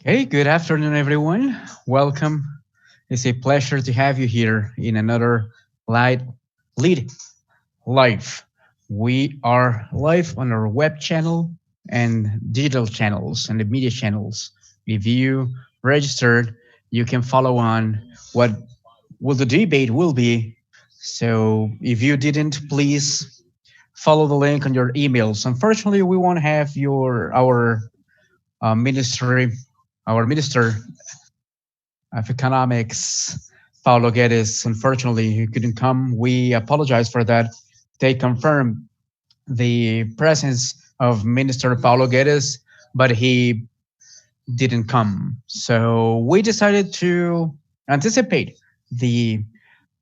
Hey, good afternoon, everyone. Welcome. It's a pleasure to have you here in another live lead live. We are live on our web channel and digital channels and the media channels. If you registered, you can follow on what will the debate will be. So if you didn't, please follow the link on your emails. Unfortunately, we won't have your ministry, our minister of economics, Paulo Guedes. Unfortunately, he couldn't come. We apologize for that. They confirmed the presence of Minister Paulo Guedes, but he didn't come. So we decided to anticipate the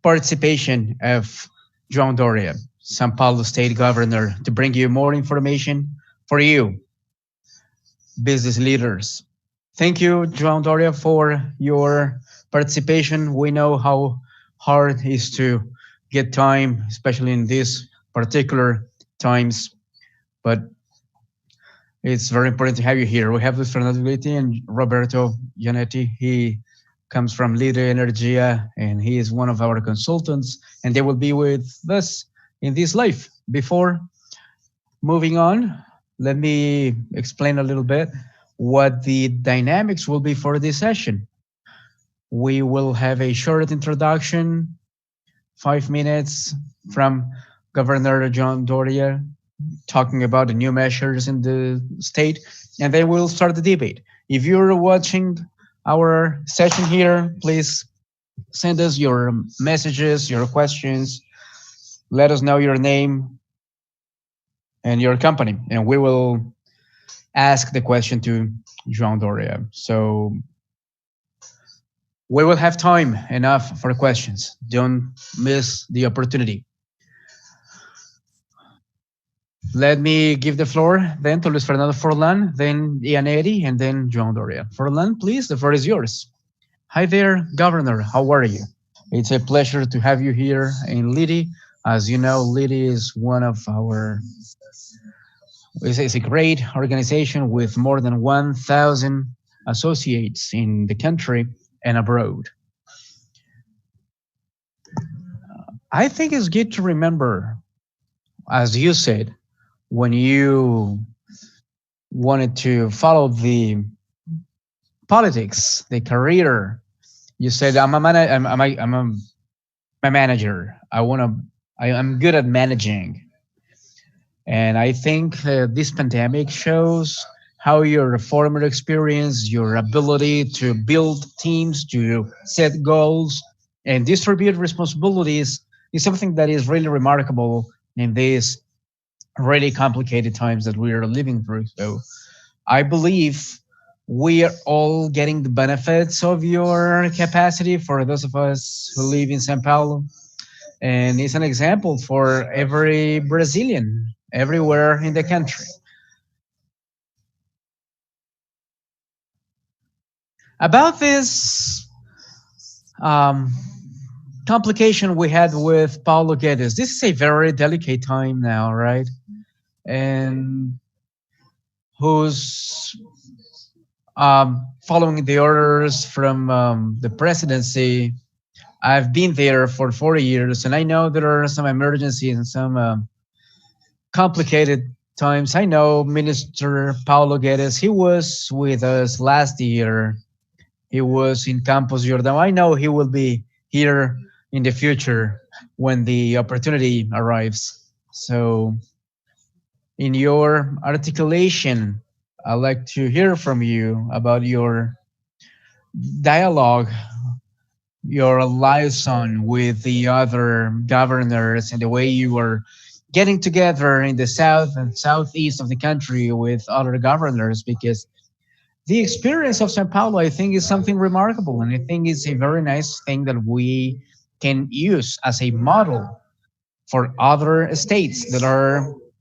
participation of João Doria, São Paulo State Governor, to bring you more information for you, business leaders. Thank you, João Doria, for your participation. We know how hard it is to get time, especially in these particular times, but it's very important to have you here. We have Luis Fernando Guiti and Roberto Gianetti. He comes from LIDE Energia, and he is one of our consultants, and they will be with us in this live. Before moving on, let me explain a little bit what the dynamics will be for this session. We will have a short introduction, 5 minutes from Governor John Doria talking about the new measures in the state, and then we'll start the debate. If you're watching our session here, please send us your messages, your questions. Let us know your name and your company, and we will ask the question to João Doria. So we will have time enough for questions. Don't miss the opportunity. Let me give the floor then to Luis Fernando Forlan, then Ianeri, and then João Doria. Forlan, please, the floor is yours. Hi there, Governor. How are you? It's a pleasure to have you here in LIDI. As you know, LIDI is one of our it's a great organization with more than 1,000 associates in the country and abroad. I think it's good to remember, as you said, when you wanted to follow the politics, the career, you said, I'm a manager. I'm good at managing. And I think this pandemic shows how your former experience, your ability to build teams, to set goals, and distribute responsibilities is something that is really remarkable in these really complicated times that we are living through. So I believe we are all getting the benefits of your capacity for those of us who live in Sao Paulo. And it's an example for every Brazilian everywhere in the country. About this um, complication we had with Paulo Guedes, this is a very delicate time now, right? And who's following the orders from the presidency. I've been there for 4 years, and I know there are some emergencies and some complicated times. I know Minister Paulo Guedes, he was with us last year. He was in Campos Jordão. I know he will be here in the future when the opportunity arrives. So, in your articulation, I'd like to hear from you about your dialogue, your liaison with the other governors, and the way you were getting together in the south and southeast of the country with other governors, because the experience of Sao Paulo, I think, is something remarkable, and I think it's a very nice thing that we can use as a model for other states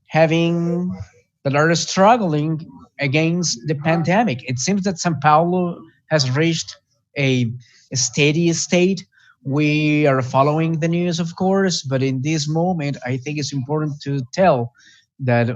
having that are struggling against the pandemic. It seems that Sao Paulo has reached a steady state. We are following the news, of course, but in this moment, I think it's important to tell that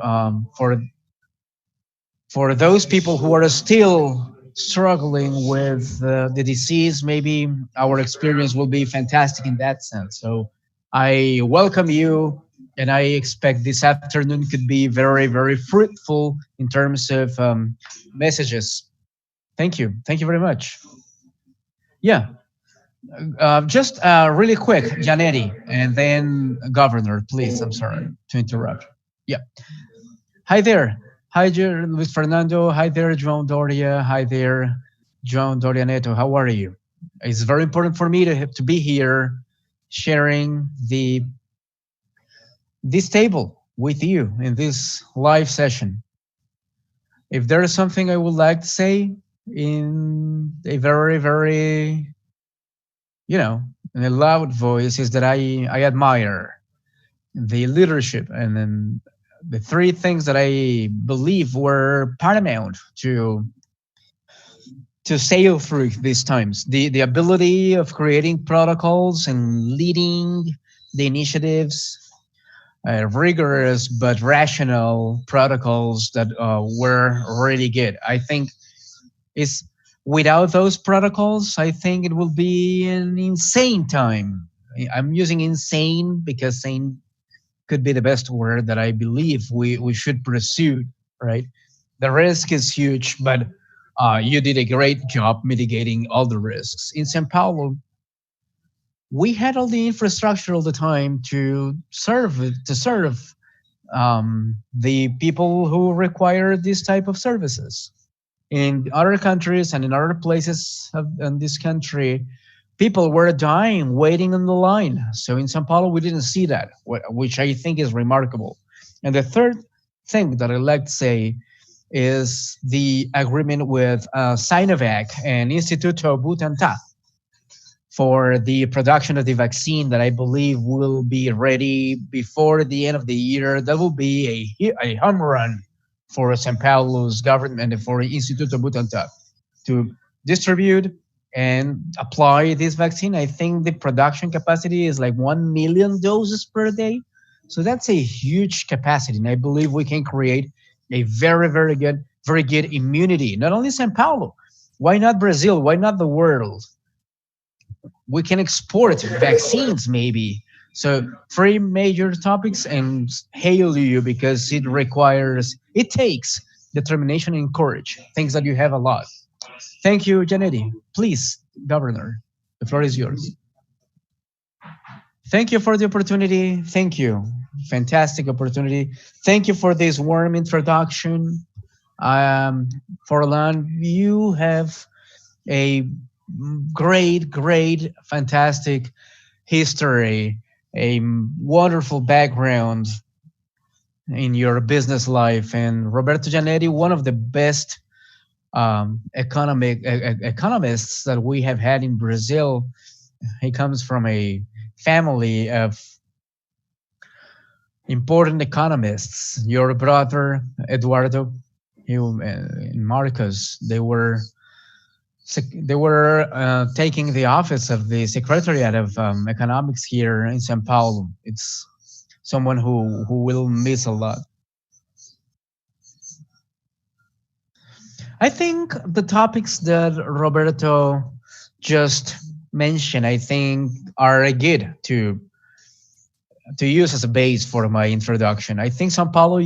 for those people who are still struggling with the disease, maybe our experience will be fantastic in that sense. So I welcome you, and I expect this afternoon could be very, very fruitful in terms of messages. Thank you. Thank you very much. Yeah, just really quick, Janetti, and then Governor, please. I'm sorry to interrupt. Yeah. Hi there. Hi there, Luis Fernando. Hi there, João Doria. Hi there, João Doria Neto. How are you? It's very important for me to be here sharing this table with you in this live session. If there is something I would like to say in a very, very, you know, in a loud voice, is that I admire the leadership and then the three things that I believe were paramount to sail through these times. The ability of creating protocols and leading the initiatives, rigorous but rational protocols that were really good. I think is without those protocols, I think it will be an insane time. I'm using insane because sane could be the best word that I believe we should pursue, right? The risk is huge, but you did a great job mitigating all the risks. In Sao Paulo, we had all the infrastructure all the time to serve the people who require this type of services. In other countries and in other places in this country, people were dying waiting on the line. So in Sao Paulo, we didn't see that, which I think is remarkable. And the third thing that I'd like to say is the agreement with Sinovac and Instituto Butantan for the production of the vaccine that I believe will be ready before the end of the year. That will be a home run for Sao Paulo's government and for Instituto Butantan to distribute and apply this vaccine. I think the production capacity is like 1 million doses per day. So that's a huge capacity. And I believe we can create a very, very good immunity. Not only Sao Paulo, why not Brazil? Why not the world? We can export vaccines maybe. So three major topics, and hail you because it takes determination and courage, things that you have a lot. Thank you, Janetti. Please, Governor, the floor is yours. Thank you for the opportunity. Thank you. Fantastic opportunity. Thank you for this warm introduction. Forlan, you have a great, fantastic history, a wonderful background in your business life. And Roberto Janetti, one of the best economists that we have had in Brazil. He comes from a family of important economists. Your brother Eduardo, you and Marcos, they were taking the office of the Secretariat of Economics here in São Paulo. It's someone who will miss a lot. I think the topics that Roberto just mentioned, I think, are good to use as a base for my introduction. I think Sao Paulo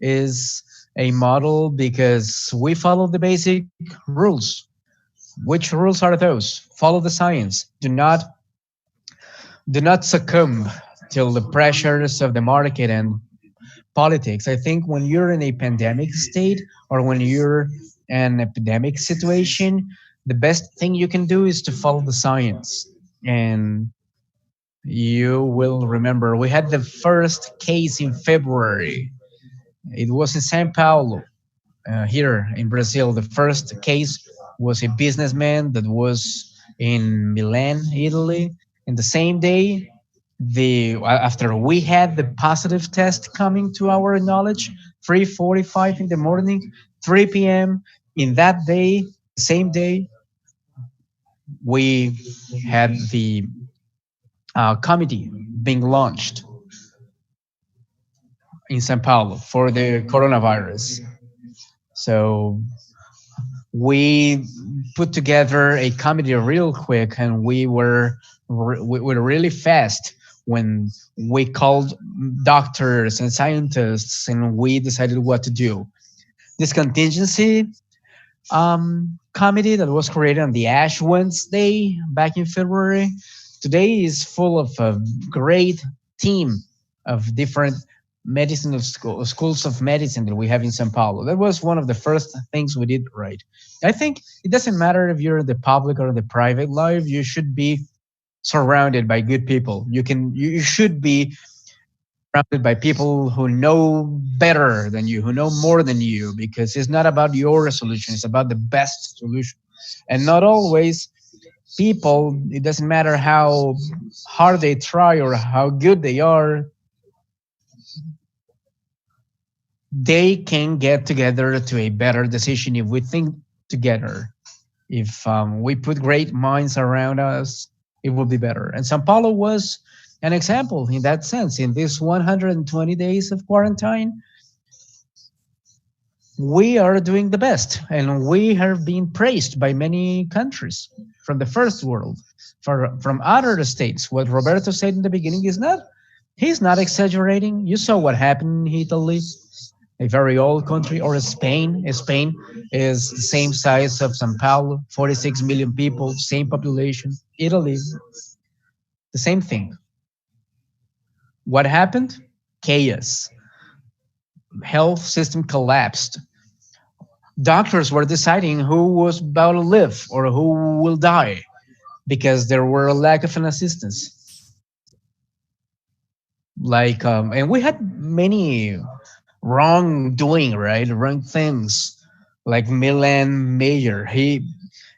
is a model because we follow the basic rules. Which rules are those? Follow the science. Do not succumb to the pressures of the market and politics. I think when you're in a pandemic state or when you're in an epidemic situation, the best thing you can do is to follow the science. And you will remember we had the first case in February. It was in Sao Paulo, here in Brazil. The first case was a businessman that was in Milan, Italy. And the same day, after we had the positive test coming to our knowledge, 3:45 in the morning, 3 p.m. in that day, same day, we had the committee being launched in Sao Paulo for the coronavirus. So We put together a comedy real quick, and we were really fast when we called doctors and scientists, and we decided what to do. This contingency comedy that was created on the Ash Wednesday back in February today is full of a great team of different schools of medicine that we have in Sao Paulo. That was one of the first things we did right. I think it doesn't matter if you're in the public or the private life, you should be surrounded by good people. You should be surrounded by people who know better than you, who know more than you, because it's not about your solution, it's about the best solution. And not always people, it doesn't matter how hard they try or how good they are, they can get together to a better decision if we think together. If we put great minds around us, it will be better. And Sao Paulo was an example in that sense. In this 120 days of quarantine, we are doing the best, and we have been praised by many countries from the first world, from other states. What Roberto said in the beginning is not, he's not exaggerating. You saw what happened in Italy, a very old country, or Spain. Spain is the same size of Sao Paulo, 46 million people, same population. Italy, the same thing. What happened? Chaos. Health system collapsed. Doctors were deciding who was about to live or who will die because there were a lack of an assistance. And we had many wrongdoing, right? Wrong things. Like Milan Mayer.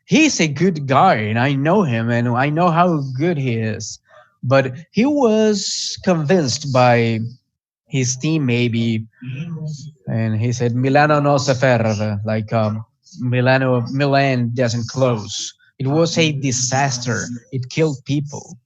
He's a good guy, and I know him, and I know how good he is. But he was convinced by his team, maybe, and he said Milano no se ferra, Milan doesn't close. It was a disaster. It killed people.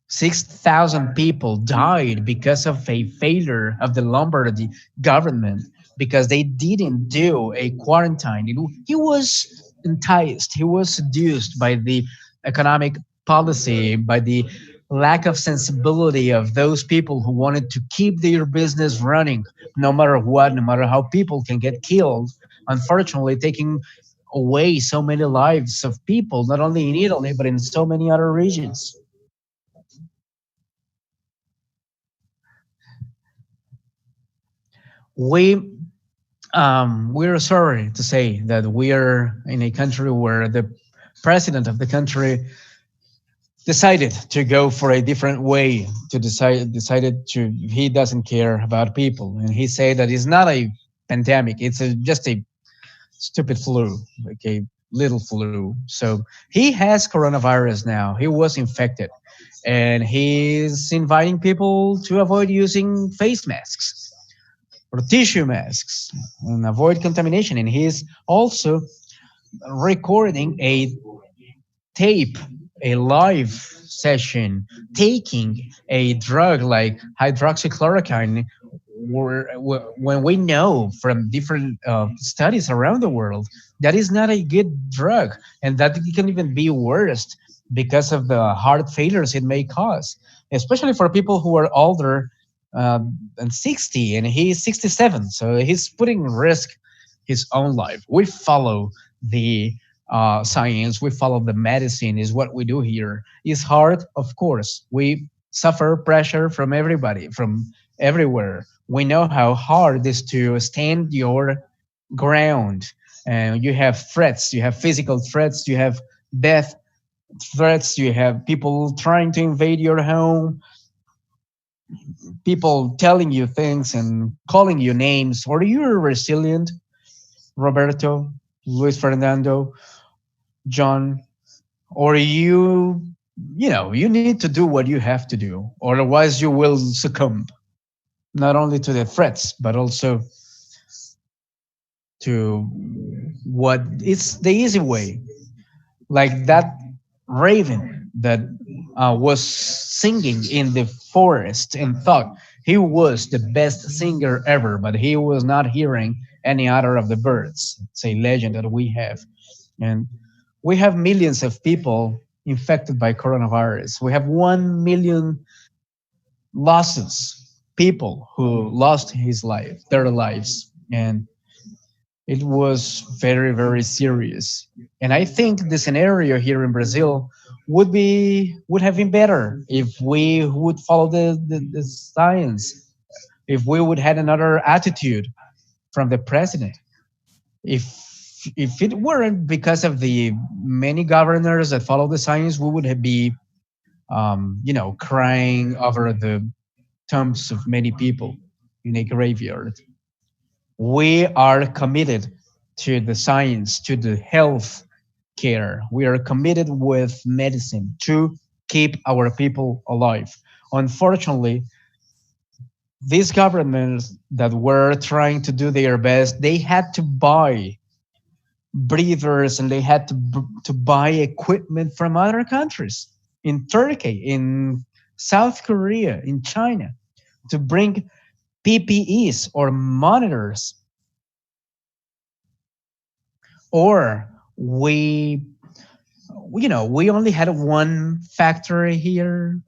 6,000 people died because of a failure of the Lombardy government because they didn't do a quarantine. He was enticed, he was seduced by the economic policy, by the lack of sensibility of those people who wanted to keep their business running no matter what, no matter how people can get killed. Unfortunately, taking away so many lives of people, not only in Italy, but in so many other regions. We we're sorry to say that we are in a country where the president of the country decided to go for a different way, to decided to, he doesn't care about people, and he said that it's not a pandemic, it's just a stupid flu, like a little flu. So he has coronavirus now, he was infected, and he's inviting people to avoid using face masks or tissue masks and avoid contamination. And he's also recording a tape, a live session, taking a drug like hydroxychloroquine, when we know from different studies around the world that is not a good drug, and that it can even be worse because of the heart failures it may cause, especially for people who are older than 60, and he's 67, so he's putting in risk his own life. We follow the science, we follow the medicine, is what we do here. It's hard, of course. We suffer pressure from everybody, from everywhere. We know how hard it is to stand your ground. And you have threats, you have physical threats, you have death threats, you have people trying to invade your home, people telling you things and calling you names. Or you're resilient, Roberto, Luis Fernando, John, or you need to do what you have to do, or otherwise you will succumb not only to the threats but also to what it's the easy way, like that raven that was singing in the forest and thought he was the best singer ever, but he was not hearing any other of the birds. It's a legend that we have. And we have millions of people infected by coronavirus. We have 1 million losses, people who lost their lives. And it was very, very serious. And I think the scenario here in Brazil would have been better if we would follow the science, if we would had another attitude from the president. If it weren't because of the many governors that follow the science, we would have be crying over the tombs of many people in a graveyard. We are committed to the science, to the health care. We are committed with medicine to keep our people alive. Unfortunately, these governments that were trying to do their best, they had to buy breathers and they had to buy equipment from other countries in Turkey, in South Korea, in China, to bring PPEs or monitors. Or we only had one factory here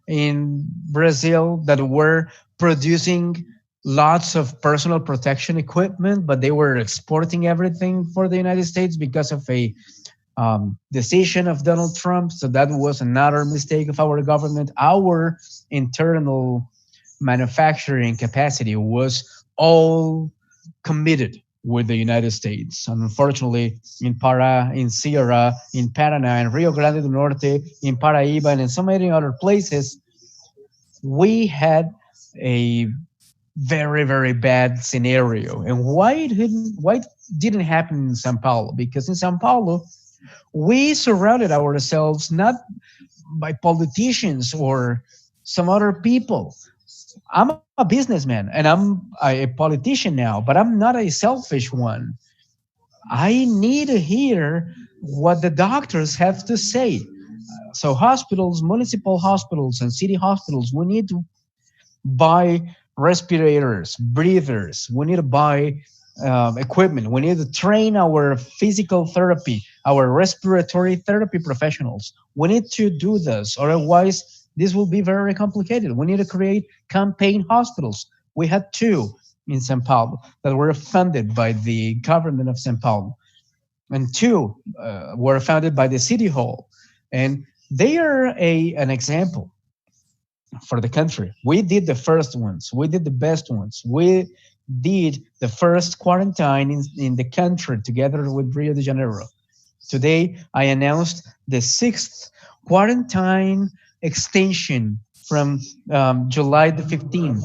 in Brazil that were producing lots of personal protection equipment, but they were exporting everything for the United States because of a decision of Donald Trump. So that was another mistake of our government. Our internal manufacturing capacity was all committed with the United States. And unfortunately, in Para, in Sierra, in Paraná, in Rio Grande do Norte, in Paraíba, and in so many other places, we had a very, very bad scenario. And why didn't happen in Sao Paulo? Because in Sao Paulo, we surrounded ourselves not by politicians or some other people. I'm a businessman and I'm a politician now, but I'm not a selfish one. I need to hear what the doctors have to say. So hospitals, municipal hospitals and city hospitals, we need to buy respirators, breathers. We need to buy equipment. We need to train our physical therapy, our respiratory therapy professionals. We need to do this, otherwise, this will be very complicated. We need to create campaign hospitals. We had two in Sao Paulo that were funded by the government of Sao Paulo, and two were founded by the city hall. And they are an example for the country. We did the first ones. We did the best ones. We did the first quarantine in the country together with Rio de Janeiro. Today, I announced the sixth quarantine extension from July the 15th.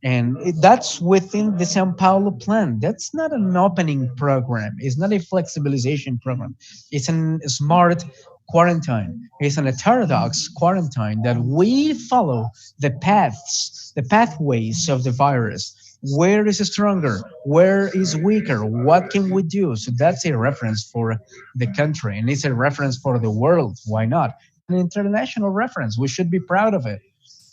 And that's within the Sao Paulo plan. That's not an opening program. It's not a flexibilization program. It's a smart quarantine. It's an heterodox quarantine that we follow the pathways of the virus. Where is it stronger? Where is weaker? What can we do? So that's a reference for the country, and it's a reference for the world. Why not? An international reference. We should be proud of it.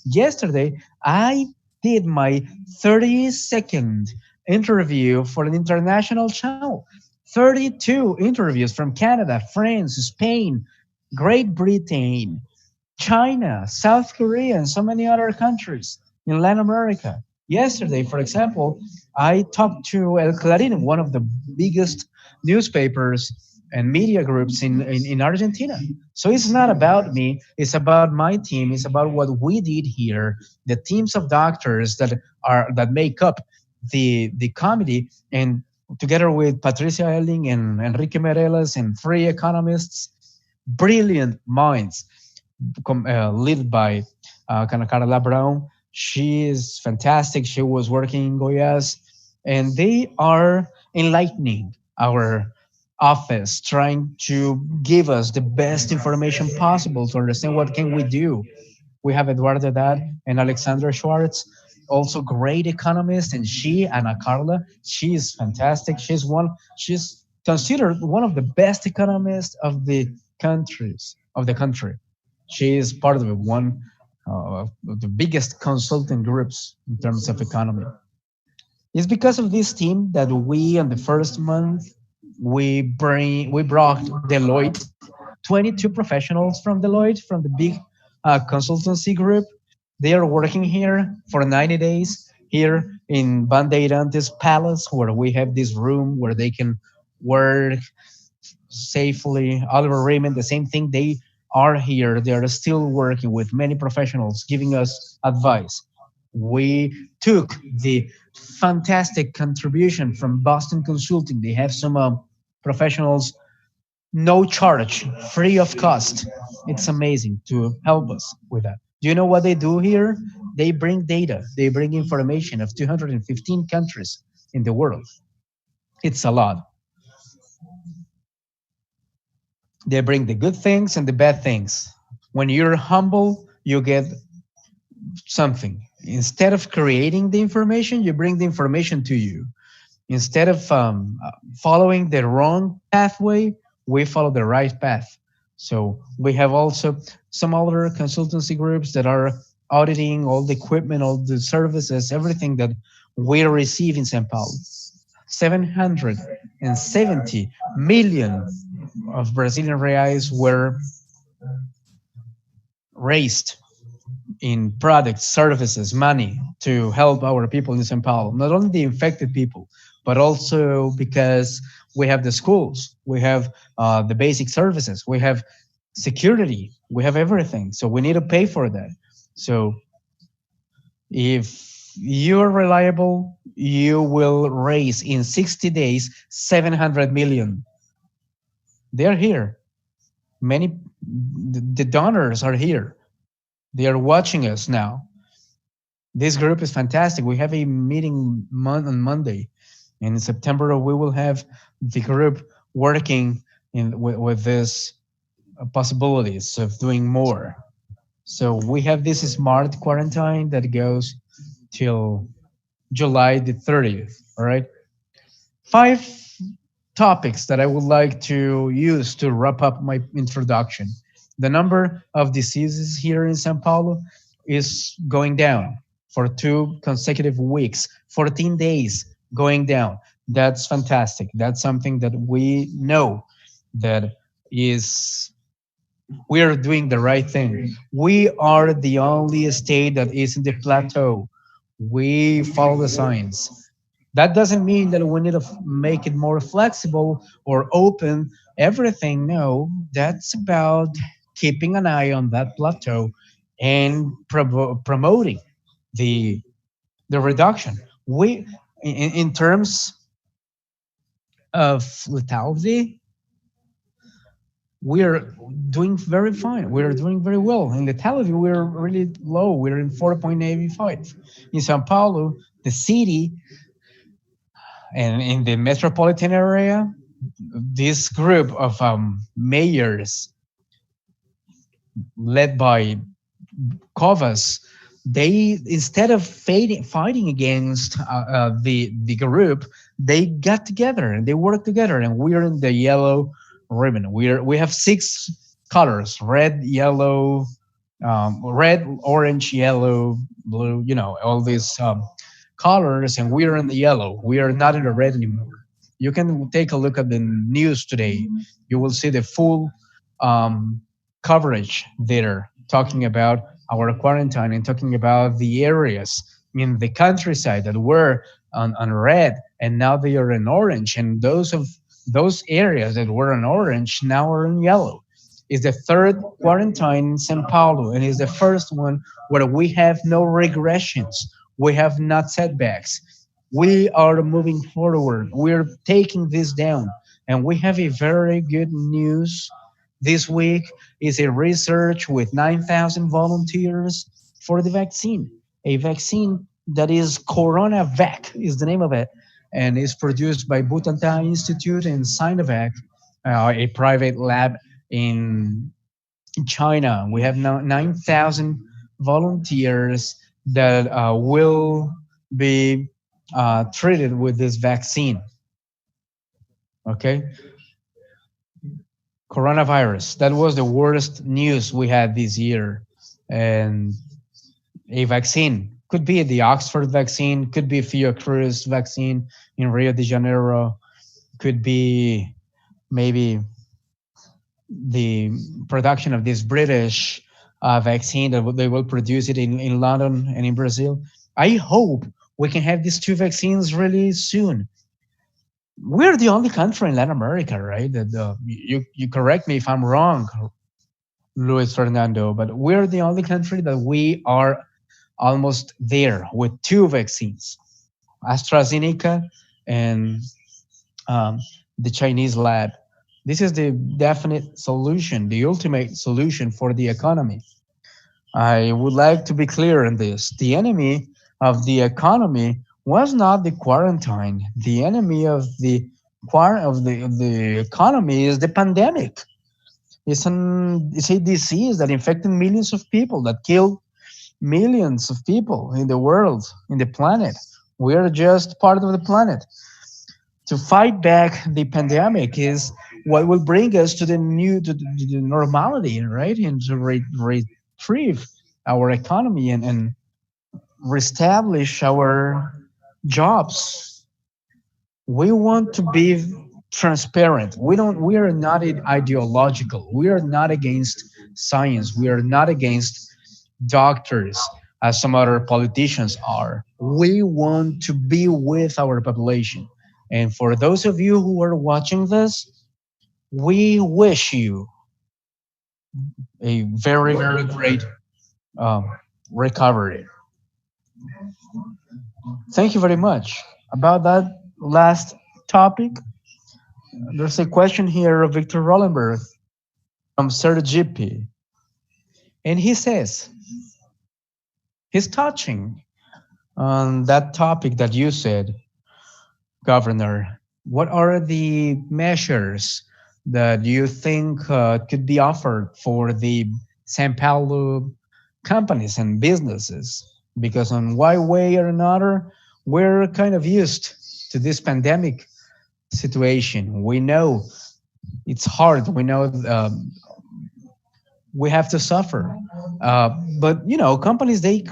Yesterday, I did my 30-second interview for an international channel. 32 interviews from Canada, France, Spain, Great Britain, China, South Korea, and so many other countries in Latin America. Yesterday, for example, I talked to El Clarín, one of the biggest newspapers and media groups in Argentina. So it's not about me, it's about my team, it's about what we did here, the teams of doctors that make up the committee, and together with Patricia Elling and Enrique Meirelles and three economists, brilliant minds, led by Carla Brown. She is fantastic. She was working in Goiás, and they are enlightening our office, trying to give us the best information possible to understand what can we do. We have Eduardo Haddad and Alexandra Schwartz, also great economists, and Ana Carla, she is fantastic. She's considered one of the best economists of the country. She is part of one of the biggest consulting groups in terms of economy. It's because of this team that we, on the first month, we brought Deloitte, 22 professionals from Deloitte, from the big consultancy group. They are working here for 90 days here in Bandeirantes Palace, where we have this room where they can work safely. Oliver Raymond, the same thing. They are here. They are still working with many professionals, giving us advice. We took the fantastic contribution from Boston Consulting. They have some professionals, no charge, free of cost. It's amazing to help us with that. Do you know what they do here? They bring data, they bring information of 215 countries in the world. It's a lot. They bring the good things and the bad things. When you're humble, you get something. Instead of creating the information, you bring the information to you. Instead of following the wrong pathway, we follow the right path. So we have also some other consultancy groups that are auditing all the equipment, all the services, everything that we receive in Sao Paulo. 770 million of Brazilian reais were raised in products, services, money to help our people in Sao Paulo. Not only the infected people, but also because we have the schools, we have the basic services, we have security, we have everything. So we need to pay for that. So if you're reliable, you will raise in 60 days 700 million. They're here. Many, the donors are here. They are watching us now. This group is fantastic. We have a meeting on Monday. In September, we will have the group working with this possibilities of doing more. So we have this smart quarantine that goes till July the 30th. All right. 5 topics that I would like to use to wrap up my introduction. The number of diseases here in Sao Paulo is going down for 2 consecutive weeks, 14 days going down. That's fantastic. That's something that we know that is we are doing the right thing. We are the only state that is in the plateau. We follow the science. That doesn't mean that we need to make it more flexible or open everything. No, that's about keeping an eye on that plateau and promoting the the reduction. We, in terms of lethality, we are doing very fine. We are doing very well. In lethality, we're really low. We're in 4.85. In Sao Paulo, the city, and in the metropolitan area, this group of mayors led by Covas, they, instead of fighting against the group, they got together and they worked together. And we're in the yellow ribbon. We have 6 colors: red, yellow, red, orange, yellow, blue. You know, all these colors, and we are in the yellow. We are not in the red anymore. You can take a look at the news today. You will see the full um, coverage there, talking about our quarantine and talking about the areas in the countryside that were on red and now they are in orange, and those areas that were in orange now are in yellow. Is the third quarantine in Sao Paulo, and is the first one where we have no regressions. We have not setbacks. We are moving forward. We're taking this down, and we have a very good news this week. Is a research with 9,000 volunteers for the vaccine. A vaccine that is CoronaVac is the name of it, and is produced by Butantan Institute and Sinovac, a private lab in China. We have now 9,000 volunteers that will be treated with this vaccine. Okay, coronavirus. That was the worst news we had this year, and a vaccine Could be the Oxford vaccine, could be Fiocruz vaccine in Rio de Janeiro, could be maybe the production of this British vaccine that they will produce it in London and in Brazil. I hope we can have these two vaccines really soon. We're the only country in Latin America, right? That you correct me if I'm wrong, Luis Fernando, but we're the only country that we are almost there with two vaccines, AstraZeneca and um, the Chinese lab. This is the definite solution, the ultimate solution for the economy. I would like to be clear on this. The enemy of the economy was not the quarantine. The enemy of the economy is the pandemic. It's a disease that infected millions of people, that killed millions of people in the world, in the planet. We are just part of the planet. To fight back the pandemic is what will bring us to the new to the normality, right? And to retrieve our economy and reestablish our jobs. We want to be transparent. We are not ideological. We are not against science. We are not against doctors as some other politicians are. We want to be with our population. And for those of you who are watching this, we wish you a very, very great um, recovery. Thank you very much. About that last topic, there's a question here of Victor Rollenberg from Sergipe. And he says, he's touching on that topic that you said, Governor. What are the measures that you think could be offered for the Sao Paulo companies and businesses? Because on one way or another, we're kind of used to this pandemic situation. We know it's hard. We know we have to suffer. But you know, companies they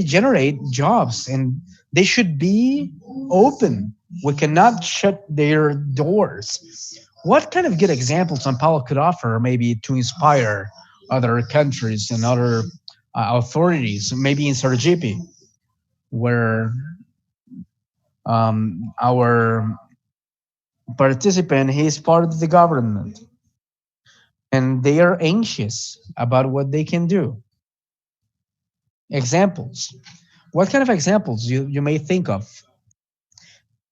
generate jobs and they should be open. We cannot shut their doors. What kind of good examples São Paulo could offer, maybe to inspire other countries and other authorities, maybe in Sergipe, where our participant he is part of the government and they are anxious about what they can do. Examples. What kind of examples you may think of?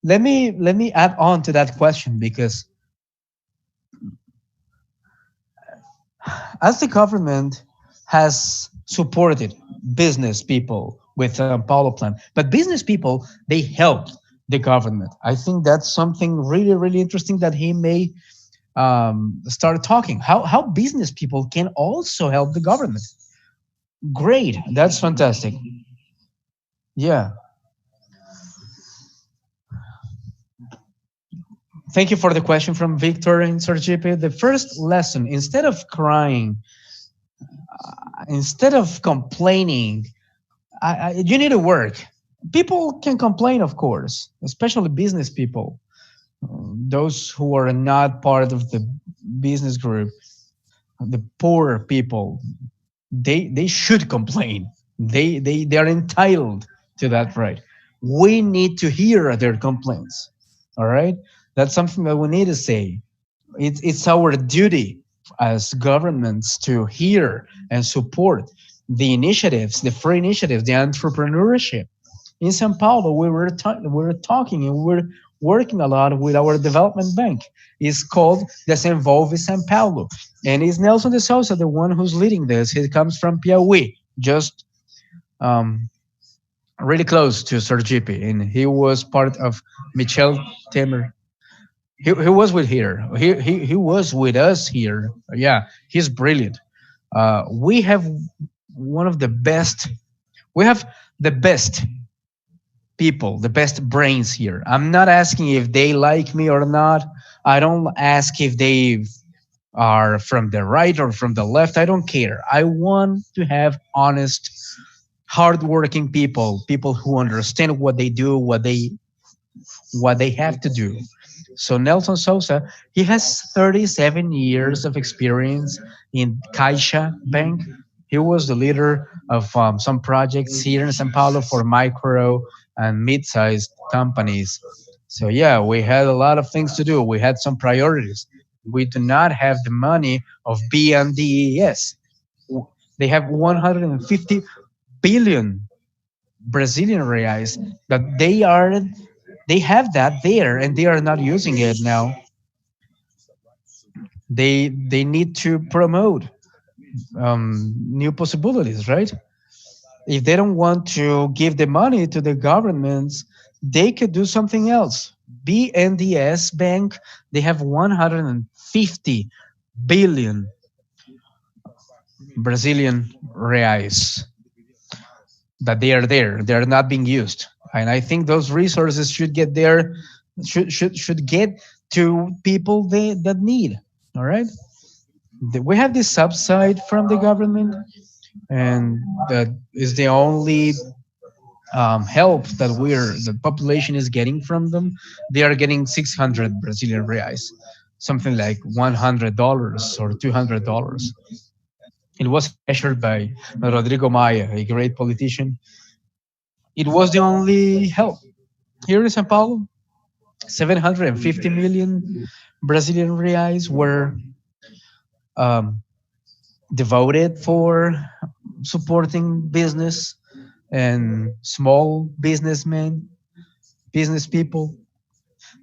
Let me add on to that question because as the government has supported business people with Sao Paulo plan, but business people they helped the government. I think that's something really really interesting that he may start talking. How business people can also help the government. Great, that's fantastic. Yeah, thank you for the question from Victor in Sergipe. The first lesson: instead of crying, instead of complaining, you need to work. People can complain, of course, especially business people, those who are not part of the business group, the poor people. They should complain. They are entitled to that right. We need to hear their complaints. All right, that's something that we need to say. It's our duty as governments to hear and support the initiatives, the free initiatives, the entrepreneurship. In Sao Paulo, we were talking and we are working a lot with our development bank. It's called Desenvolve Sao Paulo. And it's Nelson de Souza, the one who's leading this. He comes from Piauí, just um, really close to Sergipe. And he was part of Michel Temer. He was with here. He was with us here. Yeah, he's brilliant. We have one of the best. We have the best people, the best brains here. I'm not asking if they like me or not. I don't ask if they are from the right or from the left. I don't care. I want to have honest hardworking people, people who understand what they do, what they have to do. So Nelson Sousa, he has 37 years of experience in Caixa Bank. He was the leader of some projects here in São Paulo for micro and mid-sized companies. So yeah, we had a lot of things to do. We had some priorities. We do not have the money of BNDES. They have 150 billion Brazilian reais that they have that there and they are not using it now. They need to promote new possibilities, right? If they don't want to give the money to the governments, they could do something else. BNDS Bank, they have 150 billion Brazilian reais that they are there. They are not being used, and I think those resources should get there, should get to people that need. All right, we have this subside from the government, and that is the only help that the population is getting from them. They are getting 600 Brazilian reais, something like $100 or $200. It was measured by Rodrigo Maia, a great politician. It was the only help. Here in Sao Paulo, 750 million Brazilian reais were um, devoted for supporting business and small businessmen, business people.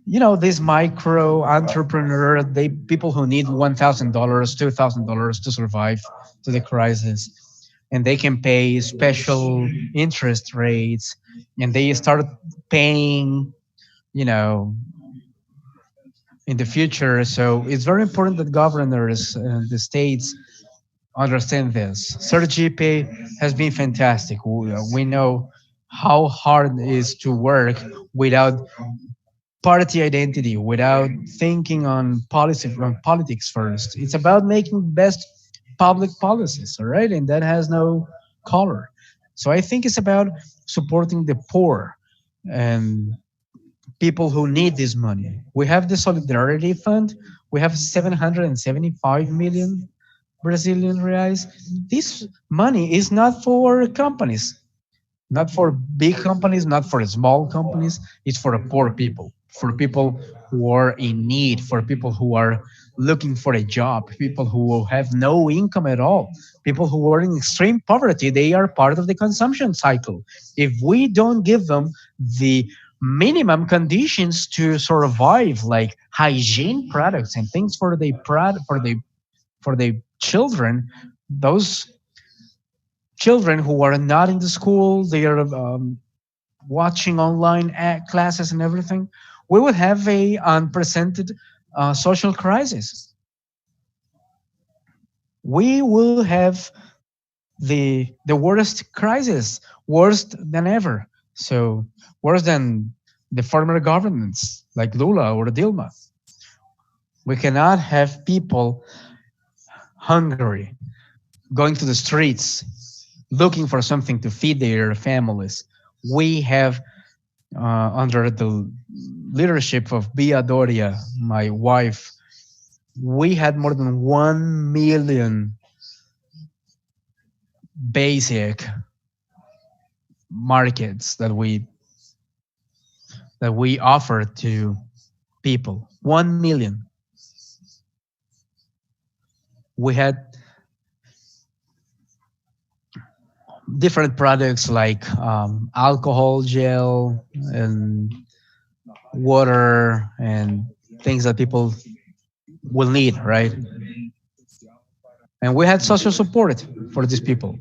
You know, these micro entrepreneur, they people who need $1,000, $2,000 to survive to the crisis, and they can pay special interest rates, and they start paying, you know, in the future. So it's very important that governors and the states understand this. Sergipe has been fantastic. We know how hard it is to work without party identity, without thinking on politics first. It's about making best public policies, all right? And that has no color. So I think it's about supporting the poor and people who need this money. We have the Solidarity Fund. We have 775 million Brazilian reais. This money is not for companies, not for big companies, not for small companies. It's for poor people, for people who are in need, for people who are looking for a job, people who have no income at all, people who are in extreme poverty. They are part of the consumption cycle. If we don't give them the minimum conditions to survive, like hygiene products and things for the children, those children who are not in the school, they are watching online classes and everything, we will have a unprecedented social crisis. We will have the worst crisis, worse than ever. So worse than the former governments like Lula or Dilma. We cannot have people hungry, going to the streets, looking for something to feed their families. We have, under the leadership of Bia Doria, my wife, we had more than 1 million basic markets that we offer to people. 1 million. We had different products like alcohol gel and water and things that people will need, right? And we had social support for these people.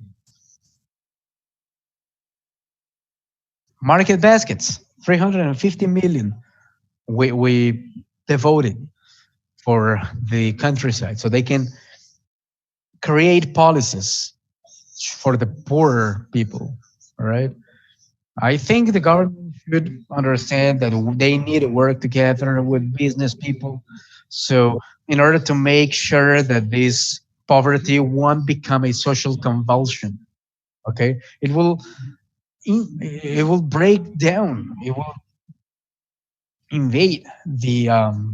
Market baskets, 350 million we devoted for the countryside so they can create policies for the poorer people. All right. I think the government should understand that they need to work together with business people. So, in order to make sure that this poverty won't become a social convulsion, Okay, it will break down. It will invade the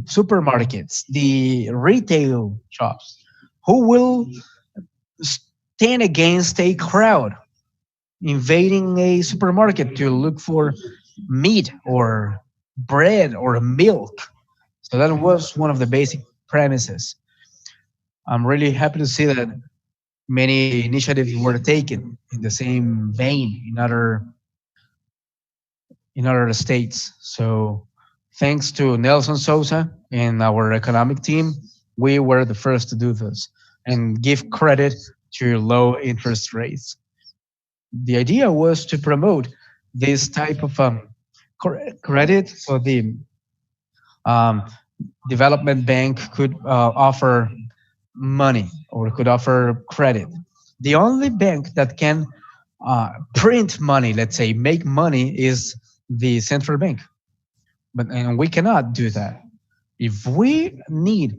supermarkets, the retail shops. Who will stand against a crowd invading a supermarket to look for meat or bread or milk? So that was one of the basic premises. I'm really happy to see that many initiatives were taken in the same vein in other states. So thanks to Nelson Sousa and our economic team, we were the first to do this and give credit to low interest rates. The idea was to promote this type of credit so the um, development bank could offer money or could offer credit. The only bank that can print money, let's say, make money, is the central bank. But and we cannot do that. If we need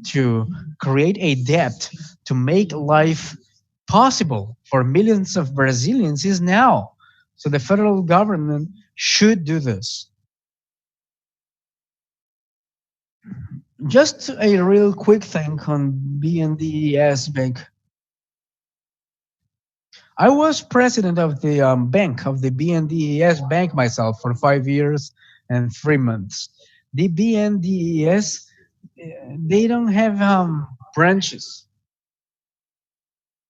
to create a debt to make life possible for millions of Brazilians, is now. So the federal government should do this. Just a real quick thing on BNDES Bank. I was president of the bank, of the BNDES Bank myself for 5 years and 3 months. The BNDES, they don't have branches.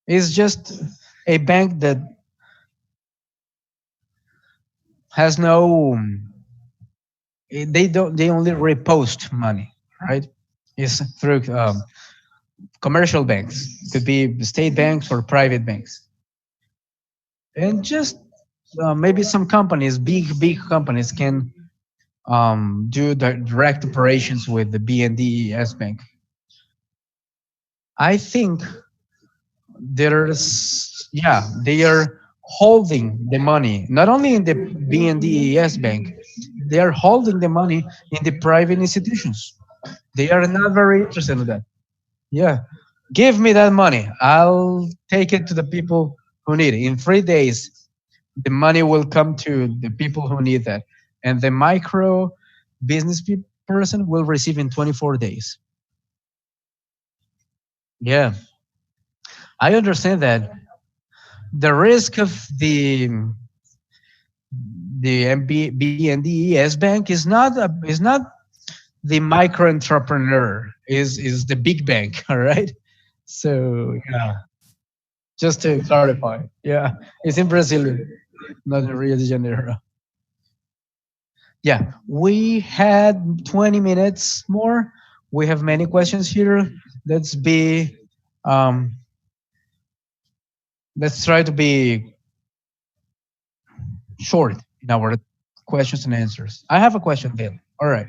It's just a bank that has no. They don't. They only repost money, right? It's through commercial banks. Could be state banks or private banks, and just maybe some companies, big companies, can do the direct operations with the BNDES bank. I think yeah, they are holding the money not only in the BNDES bank, they are holding the money in the private institutions. They are not very interested in that. Yeah, give me that money. I'll take it to the people who need it. In 3 days, the money will come to the people who need that, and the micro business person will receive in 24 days. Yeah, I understand that the risk of the BNDES bank is not the micro entrepreneur, is the big bank. All right. So yeah, just to clarify, yeah, it's in Brazil, not in Rio de Janeiro. Yeah, we had 20 minutes more. We have many questions here. Let's be um, let's try to be short in our questions and answers. I have a question, Bill. All right.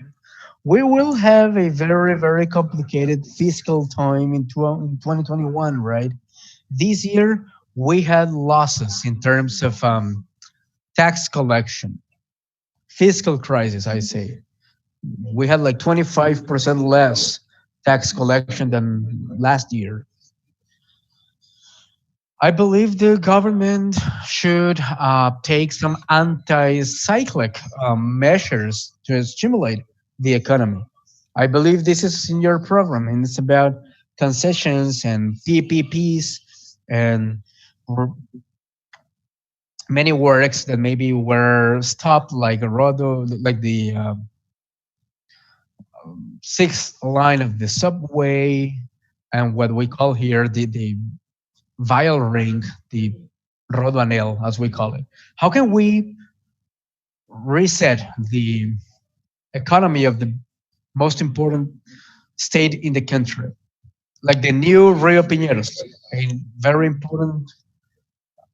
We will have a very complicated fiscal time in 2021, right? This year, we had losses in terms of tax collection, fiscal crisis, I say. We had like 25% less tax collection than last year. I believe the government should take some anti-cyclic measures to stimulate the economy. I believe this is in your program, and it's about concessions and PPPs and r- many works that maybe were stopped, like a Rodo, like the sixth line of the subway, and what we call here the vial ring, the Rodoanel, as we call it. How can we reset the economy of the most important state in the country? Like the new Rio Pineros, a very important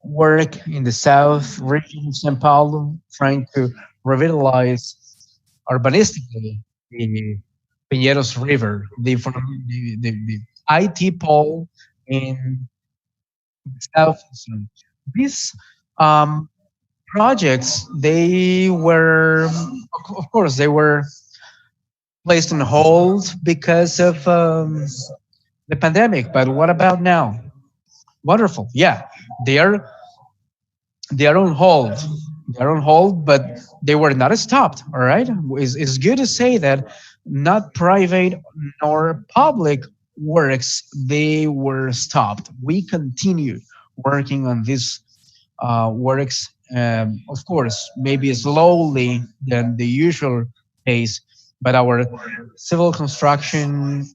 work in the south region of Sao Paulo, trying to revitalize urbanistically the Pinheiros River, the IT pole in the south. These um, projects, they were, of course, they were placed on hold because of the pandemic. But what about now? Wonderful. Yeah, they are. They are on hold. They are on hold, but they were not stopped. All right, it's good to say that not private nor public works they were stopped. We continued working on these works, of course, maybe slowly than the usual pace, but our civil construction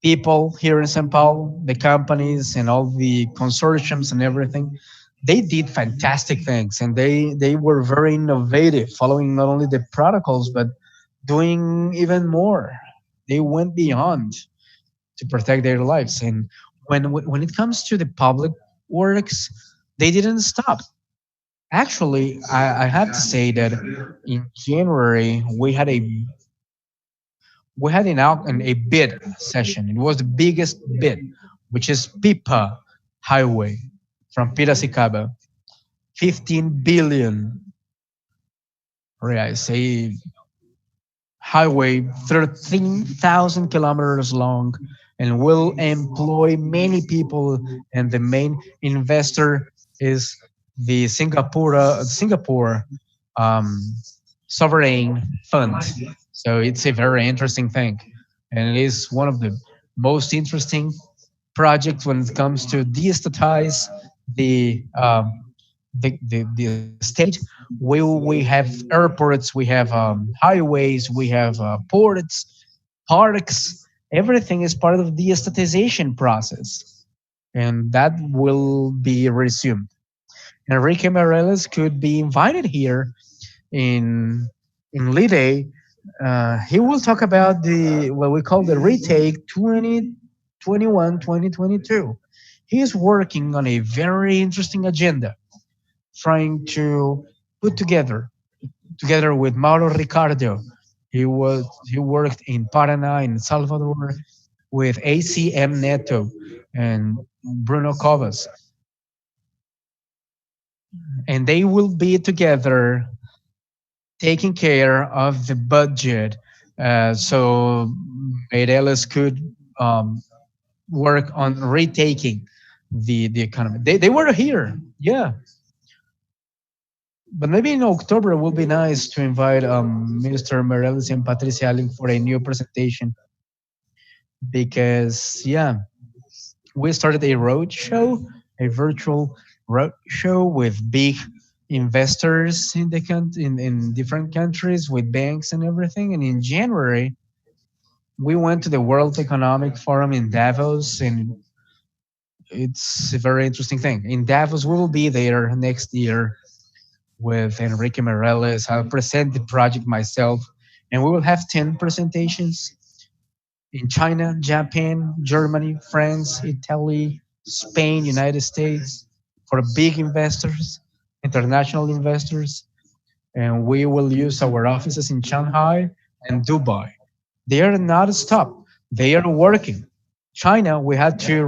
people here in Sao Paulo, the companies and all the consortiums and everything, they did fantastic things and they were very innovative, following not only the protocols but doing even more. They went beyond to protect their lives. And when it comes to the public works, they didn't stop. Actually, I have to say that in January we had a bid session. It was the biggest bid, which is Pipa Highway from Piracicaba, 15 billion reais, a highway 13,000 kilometers long and will employ many people. And the main investor is the Singapore um, sovereign fund. So it's a very interesting thing, and it is one of the most interesting projects when it comes to de-estatize the state. We have airports, we have highways, we have ports, parks. Everything is part of the de-estatization process, and that will be resumed. Enrique Morales could be invited here in LIDE. He will talk about the what we call the retake 2021 2022. He is working on a very interesting agenda, trying to put together with Mauro Ricardo. He worked in Paraná in Salvador with ACM Neto and Bruno Covas, and they will be together taking care of the budget, so Meireles could um, work on retaking the economy. They were here, yeah, but maybe in October it will be nice to invite Minister Meireles and Patricia Allen for a new presentation, because yeah, we started a road show, a virtual road show with big investors in in different countries with banks and everything. And in January, we went to the World Economic Forum in Davos, and it's a very interesting thing. In Davos, we will be there next year with Enrique Morales. I'll present the project myself, and we will have 10 presentations in China, Japan, Germany, France, Italy, Spain, United States, for big investors, international investors. And we will use our offices in Shanghai and Dubai. They are not stopped. They are working. China, we had to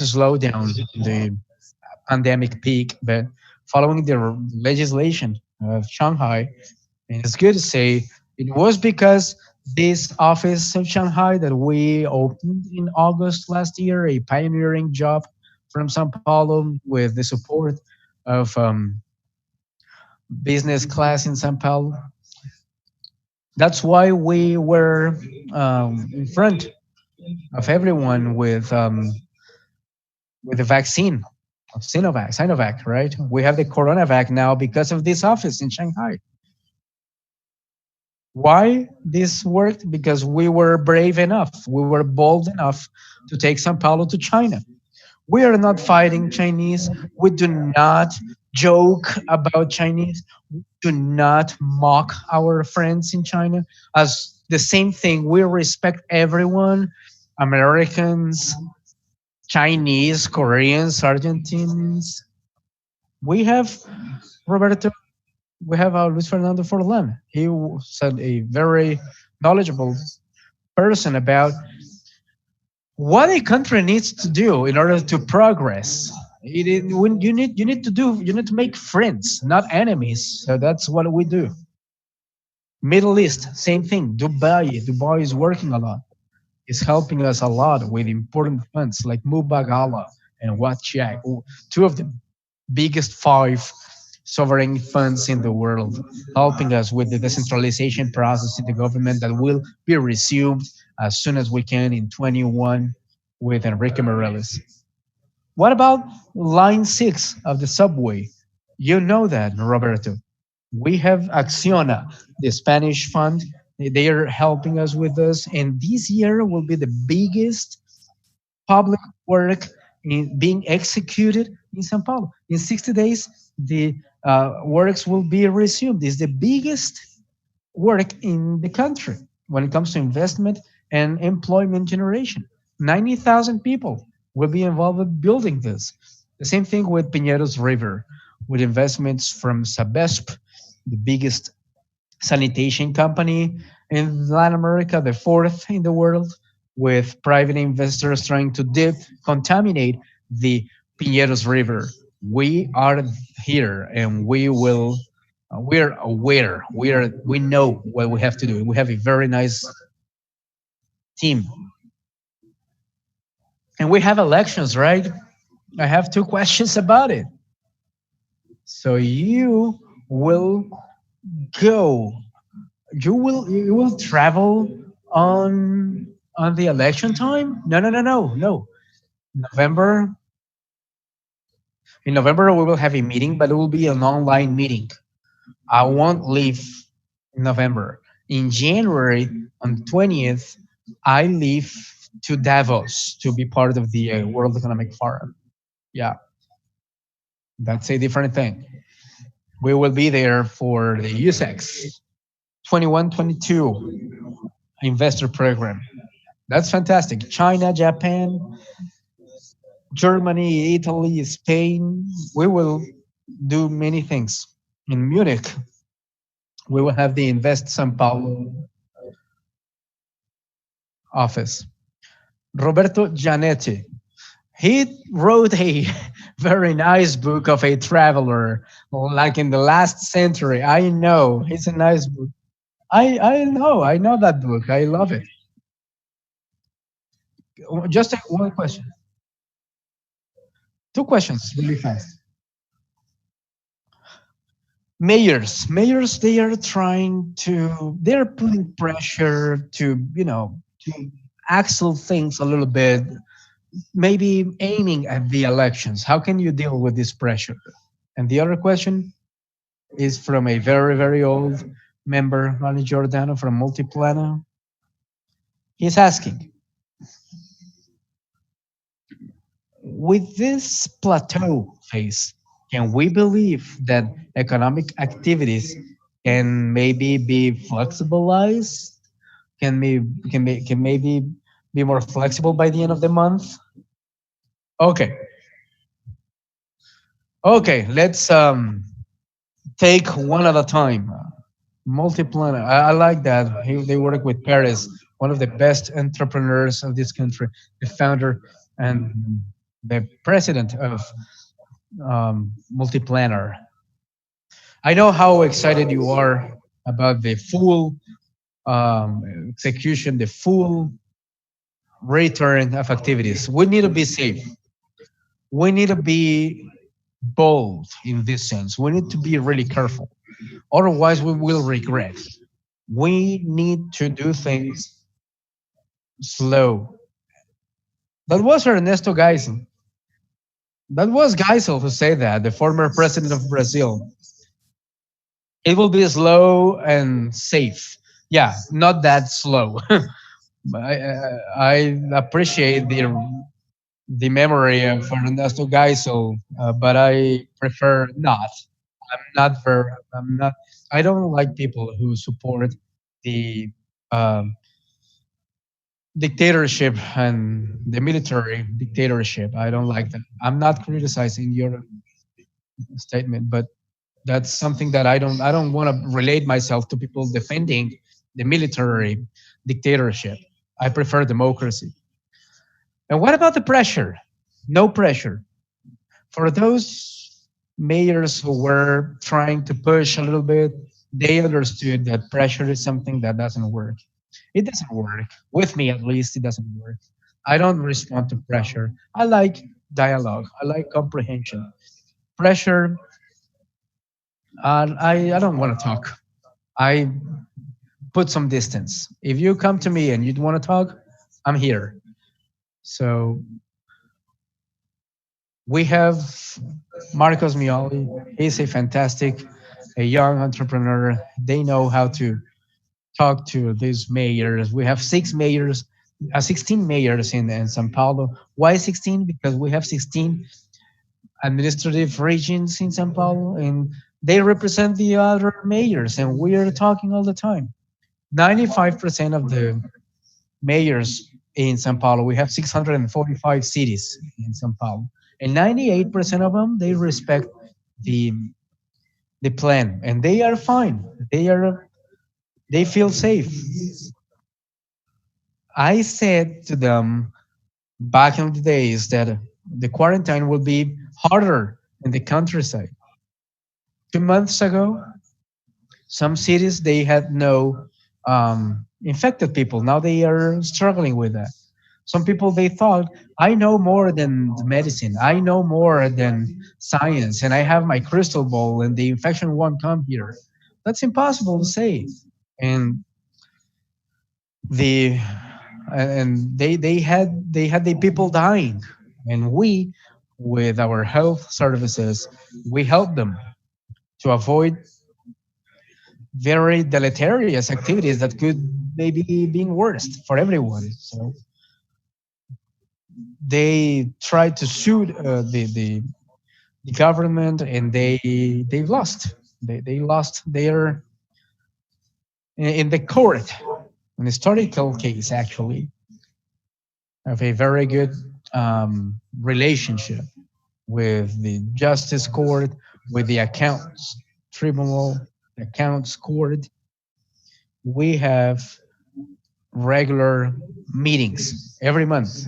slow down the pandemic peak, but following the legislation of Shanghai, and it's good to say it was because this office of Shanghai that we opened in August last year, a pioneering job from Sao Paulo with the support of business class in Sao Paulo. That's why we were in front of everyone with the vaccine of Sinovac, right? We have the CoronaVac now because of this office in Shanghai. Why this worked? Because we were brave enough, we were bold enough to take Sao Paulo to China. We are not fighting Chinese. We do not joke about Chinese. Do not mock our friends in China. As the same thing, we respect everyone, Americans, Chinese, Koreans, Argentinians. We have Roberto, we have Luis Fernando Forlan. He said a very knowledgeable person about what a country needs to do in order to progress. When you need to make friends, not enemies. So that's what we do. Middle East, same thing. Dubai is working a lot. Is helping us a lot with important funds like Mubagala and what check. Two of the biggest five sovereign funds in the world, helping us with the decentralization process in the government that will be resumed as soon as we can in 21 with Enrique Morales. What about line 6 of the subway? You know that, Roberto. We have Acciona, the Spanish fund. They are helping us with this. And this year will be the biggest public work being executed in Sao Paulo. In 60 days, the works will be resumed. It's the biggest work in the country when it comes to investment and employment generation. 90,000 people will be involved with building this. The same thing with Piñeros River, with investments from Sabesp, the biggest sanitation company in Latin America, the fourth in the world, with private investors trying to contaminate the Piñeros River. We are here, and we're aware. We know what we have to do. We have a very nice team, and we have elections, right? I have two questions about it. So will go you will travel on the election time? No, no, no, no, no. November In November we will have a meeting, but it will be an online meeting. I won't leave in November. In January, on the 20th, I leave to Davos to be part of the World Economic Forum. Yeah, that's a different thing. We will be there for the USEX 21-22 investor program. That's fantastic. China, Japan, Germany, Italy, Spain. We will do many things. In Munich, we will have the Invest Sao Paulo office. Roberto Gianetti. He wrote a very nice book of a traveler, like in the last century. I know it's a nice book. I know that book. I love it. Just one question, two questions, really fast. Mayors, they are they're putting pressure to, to axle things a little bit, maybe aiming at the elections. How can you deal with this pressure? And the other question is from a very, very old member, Ronnie Giordano from Multiplano. He's asking, with this plateau phase, can we believe that economic activities can maybe be flexibilized? Can maybe be more flexible by the end of the month? Okay, okay. Let's take one at a time. Multi-planet. I like that. They work with Paris, one of the best entrepreneurs of this country, the founder and the president of Multiplanar. I know how excited you are about the full execution, the full return of activities. We need to be safe. We need to be bold in this sense. We need to be really careful. Otherwise, we will regret. We need to do things slow. That was Ernesto Geisel. That was Geisel who said that, the former president of Brazil. It will be slow and safe. Yeah, not that slow. I appreciate the memory of Ernesto Geisel, but I prefer not. I'm not very. I'm not. I don't like people who support the um, dictatorship and the military dictatorship. I don't like that. I'm not criticizing your statement, but that's something that I don't want to relate myself to people defending the military dictatorship. I prefer democracy. And what about the pressure? No pressure. For those mayors who were trying to push a little bit, they understood that pressure is something that doesn't work. It doesn't work. With me, at least, it doesn't work. I don't respond to pressure. I like dialogue. I like comprehension. Pressure, I don't want to talk. I put some distance. If you come to me and you want to talk, I'm here. So we have Marcos Mioli. He's a fantastic, a young entrepreneur. They know how to talk to these mayors. We have 16 mayors in Sao Paulo. Why 16? Because we have 16 administrative regions in Sao Paulo, and they represent the other mayors, and we are talking all the time. 95% of the mayors in Sao Paulo, we have 645 cities in Sao Paulo, and 98% of them, they respect the the plan, and they are fine. They feel safe. I said to them back in the days that the quarantine will be harder in the countryside. 2 months ago, some cities they had no infected people. Now they are struggling with that. Some people they thought I know more than the medicine. I know more than science, and I have my crystal ball, and the infection won't come here. That's impossible to say. And the and they had the people dying, and we, with our health services, we help them to avoid very deleterious activities that could maybe be worst for everyone. So they tried to sue the government, and they lost. They lost their in the court, an historical case actually of a very good relationship with the justice court, with the accounts tribunal, accounts court. We have regular meetings every month.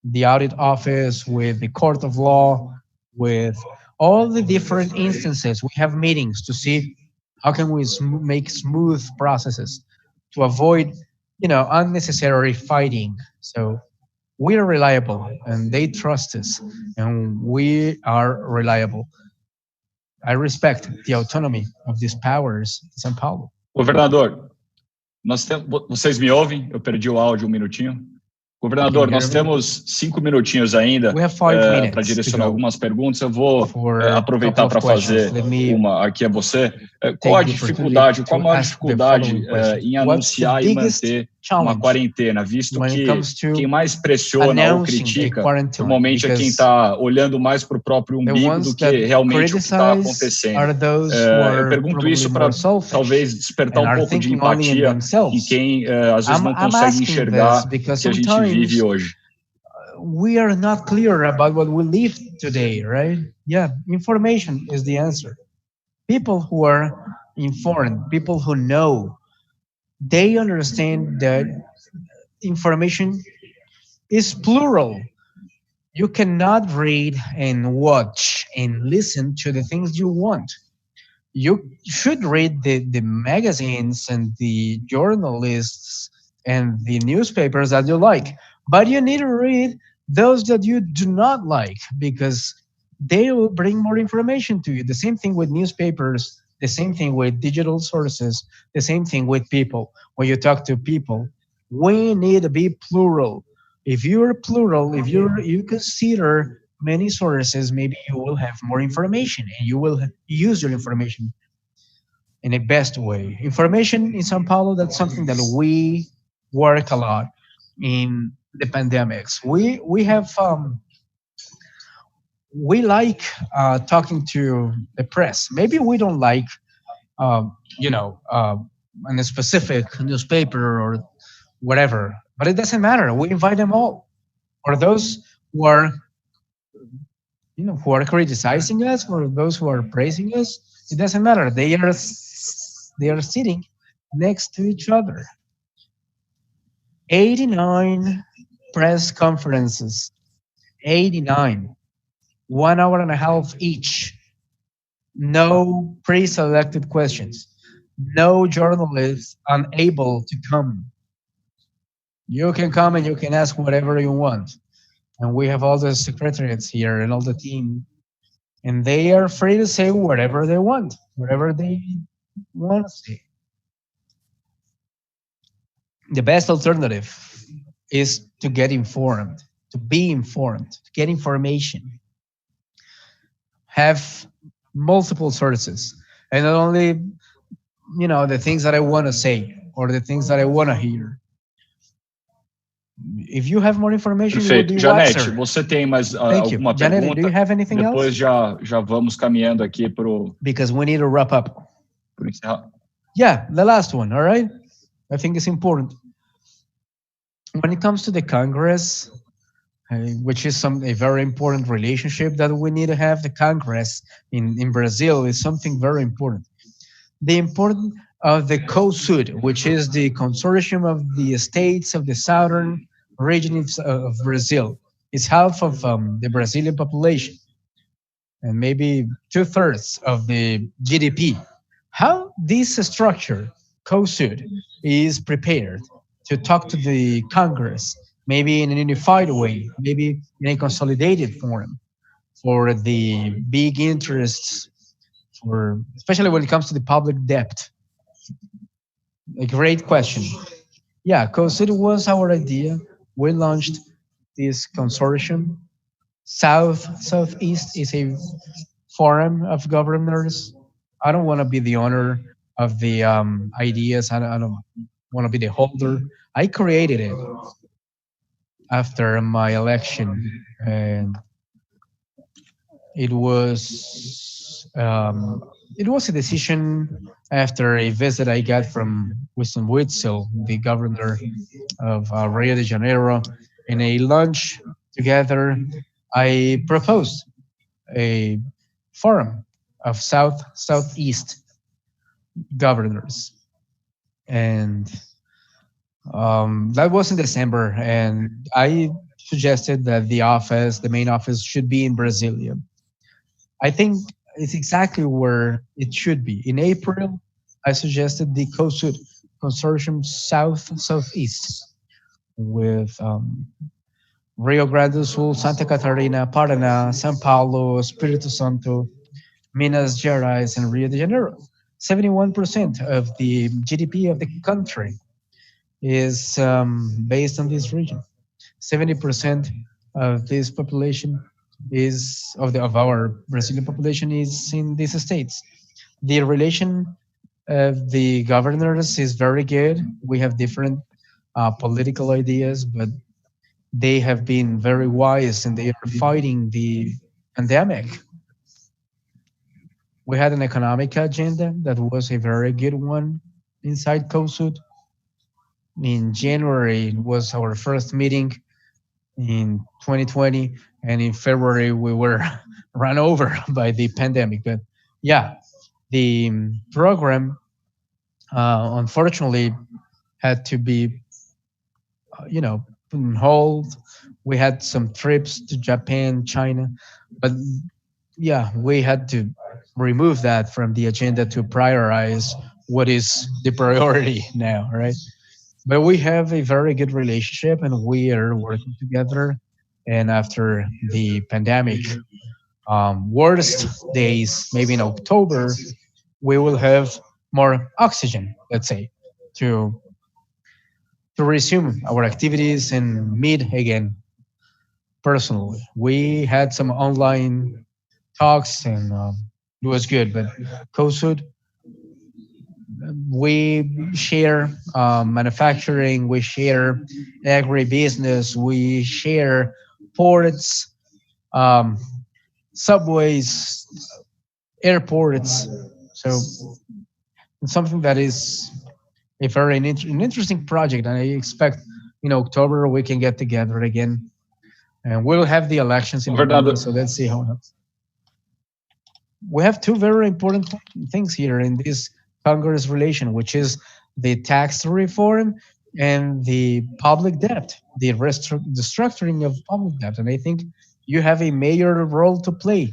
The audit office, with the court of law, with all the different instances. We have meetings to see how can we make smooth processes to avoid, unnecessary fighting. So we are reliable, and they trust us, and we are reliable. I respect the autonomy of these powers in São Paulo. Governador, vocês me ouvem? Eu perdi o áudio um minutinho. Governador, nós temos 5 minutinhos ainda para direcionar algumas perguntas. Eu vou aproveitar para fazer uma aqui a você. Qual a dificuldade, qual a maior dificuldade em anunciar e manter uma quarentena, visto que quem mais pressiona ou critica normalmente é quem está olhando mais para o próprio umbigo do que realmente o que está acontecendo. Eu pergunto isso para talvez despertar um pouco de empatia em quem às vezes não consegue enxergar o que a gente vive hoje. We are not clear about what we live today, right? Yeah, information is the answer. People who are informed, people who know, they understand that information is plural. You cannot read and watch and listen to the things you want. You should read the magazines and the journalists and the newspapers that you like, but you need to read those that you do not like, because they will bring more information to you. The same thing with newspapers, the same thing with digital sources, the same thing with people. When you talk to people, we need to be plural. If you're plural, if you consider many sources, maybe you will have more information, and you will use your information in a best way. Information in Sao Paulo, that's something that we work a lot in the pandemics. We have we like talking to the press. Maybe we don't like you know in a specific newspaper or whatever, but it doesn't matter. We invite them all. Or those who are who are criticizing us, or those who are praising us, it doesn't matter. They are sitting next to each other. 89 press conferences, 89, 1 hour and a half each. No pre-selected questions. No journalists unable to come. You can come and you can ask whatever you want. And we have all the secretariats here and all the team, and they are free to say whatever they want to say. The best alternative is to get informed, to be informed, to get information, have multiple sources, and not only, the things that I want to say or the things that I want to hear. If you have more information, perfeito. Janete, você tem mais alguma Janete, pergunta? do you have anything Depois else? já vamos caminhando aqui para o... Because we need to wrap up. Yeah, the last one, all right? I think it's important. When it comes to the Congress, which is a very important relationship that we need to have, the Congress in Brazil is something very important. The importance of the COSUD, which is the consortium of the states of the southern regions of Brazil. It's half of the Brazilian population and maybe 2/3 of the GDP. How this structure, COSUD, is prepared to talk to the Congress, maybe in a unified way, maybe in a consolidated form for the big interests, especially when it comes to the public debt. A great question. Yeah, COSUD was our idea. We launched this consortium. Southeast is a forum of governors. I don't want to be the owner of the ideas. I don't want to be the holder. I created it after my election, and it was a decision after a visit I got from Winston Witzel, the governor of Rio de Janeiro. In a lunch together, I proposed a forum of Southeast governors, and that was in December, and I suggested that the main office, should be in Brasilia. I think it's exactly where it should be. In April, I suggested the COSUD, Consortium Southeast, with Rio Grande do Sul, Santa Catarina, Paraná, São Paulo, Espírito Santo, Minas Gerais, and Rio de Janeiro. 71% of the GDP of the country is based on this region. 70% of this population of our Brazilian population is in these states. The relation of the governors is very good. We have different political ideas, but they have been very wise and they are fighting the pandemic. We had an economic agenda that was a very good one inside COSUD. In January, it was our first meeting in 2020, and in February we were run over by the pandemic. But yeah, the program unfortunately had to be, put on hold. We had some trips to Japan, China, but yeah, we had to remove that from the agenda to prioritize what is the priority now, right? But we have a very good relationship and we are working together. And after the pandemic worst days, maybe in October, we will have more oxygen, let's say, to resume our activities and meet again personally. We had some online talks and it was good, but COSUD, we share manufacturing, we share agribusiness, we share ports, subways, airports. So it's something that is a very an interesting project, and I expect in October we can get together again, and we'll have the elections in November. So let's see how it happens. We have two very important things here in this Congress relation, which is the tax reform and the public debt, the structuring of public debt. And I think you have a major role to play,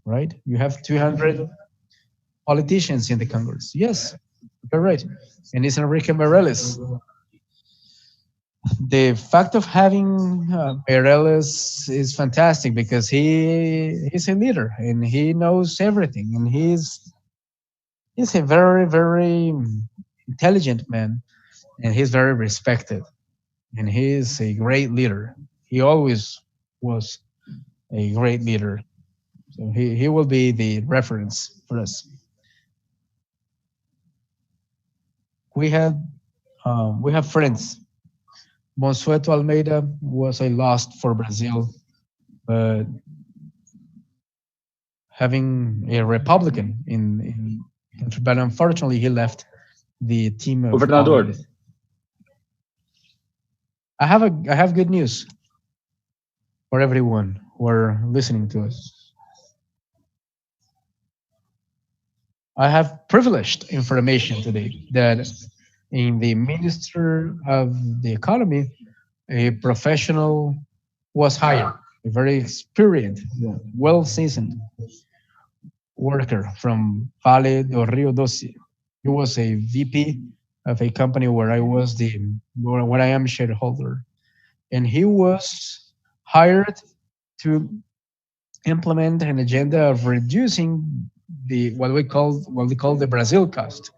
right? You have 200 politicians in the Congress. Yes, you're right. And it's Enrique Morales. The fact of having Mireles is fantastic because he's a leader and he knows everything, and he's a very, very intelligent man, and he's very respected, and he's a great leader. He always was a great leader. So he will be the reference for us. We have friends. Monsueto Almeida was a loss for Brazil, but having a Republican in country, but unfortunately he left the team of Governador. I have good news for everyone who are listening to us. I have privileged information today that in the Minister of the Economy, a professional was hired, a very experienced, well-seasoned worker from Vale do Rio Doce. He was a VP of a company where where I am shareholder, and he was hired to implement an agenda of reducing what we call the Brazil cost.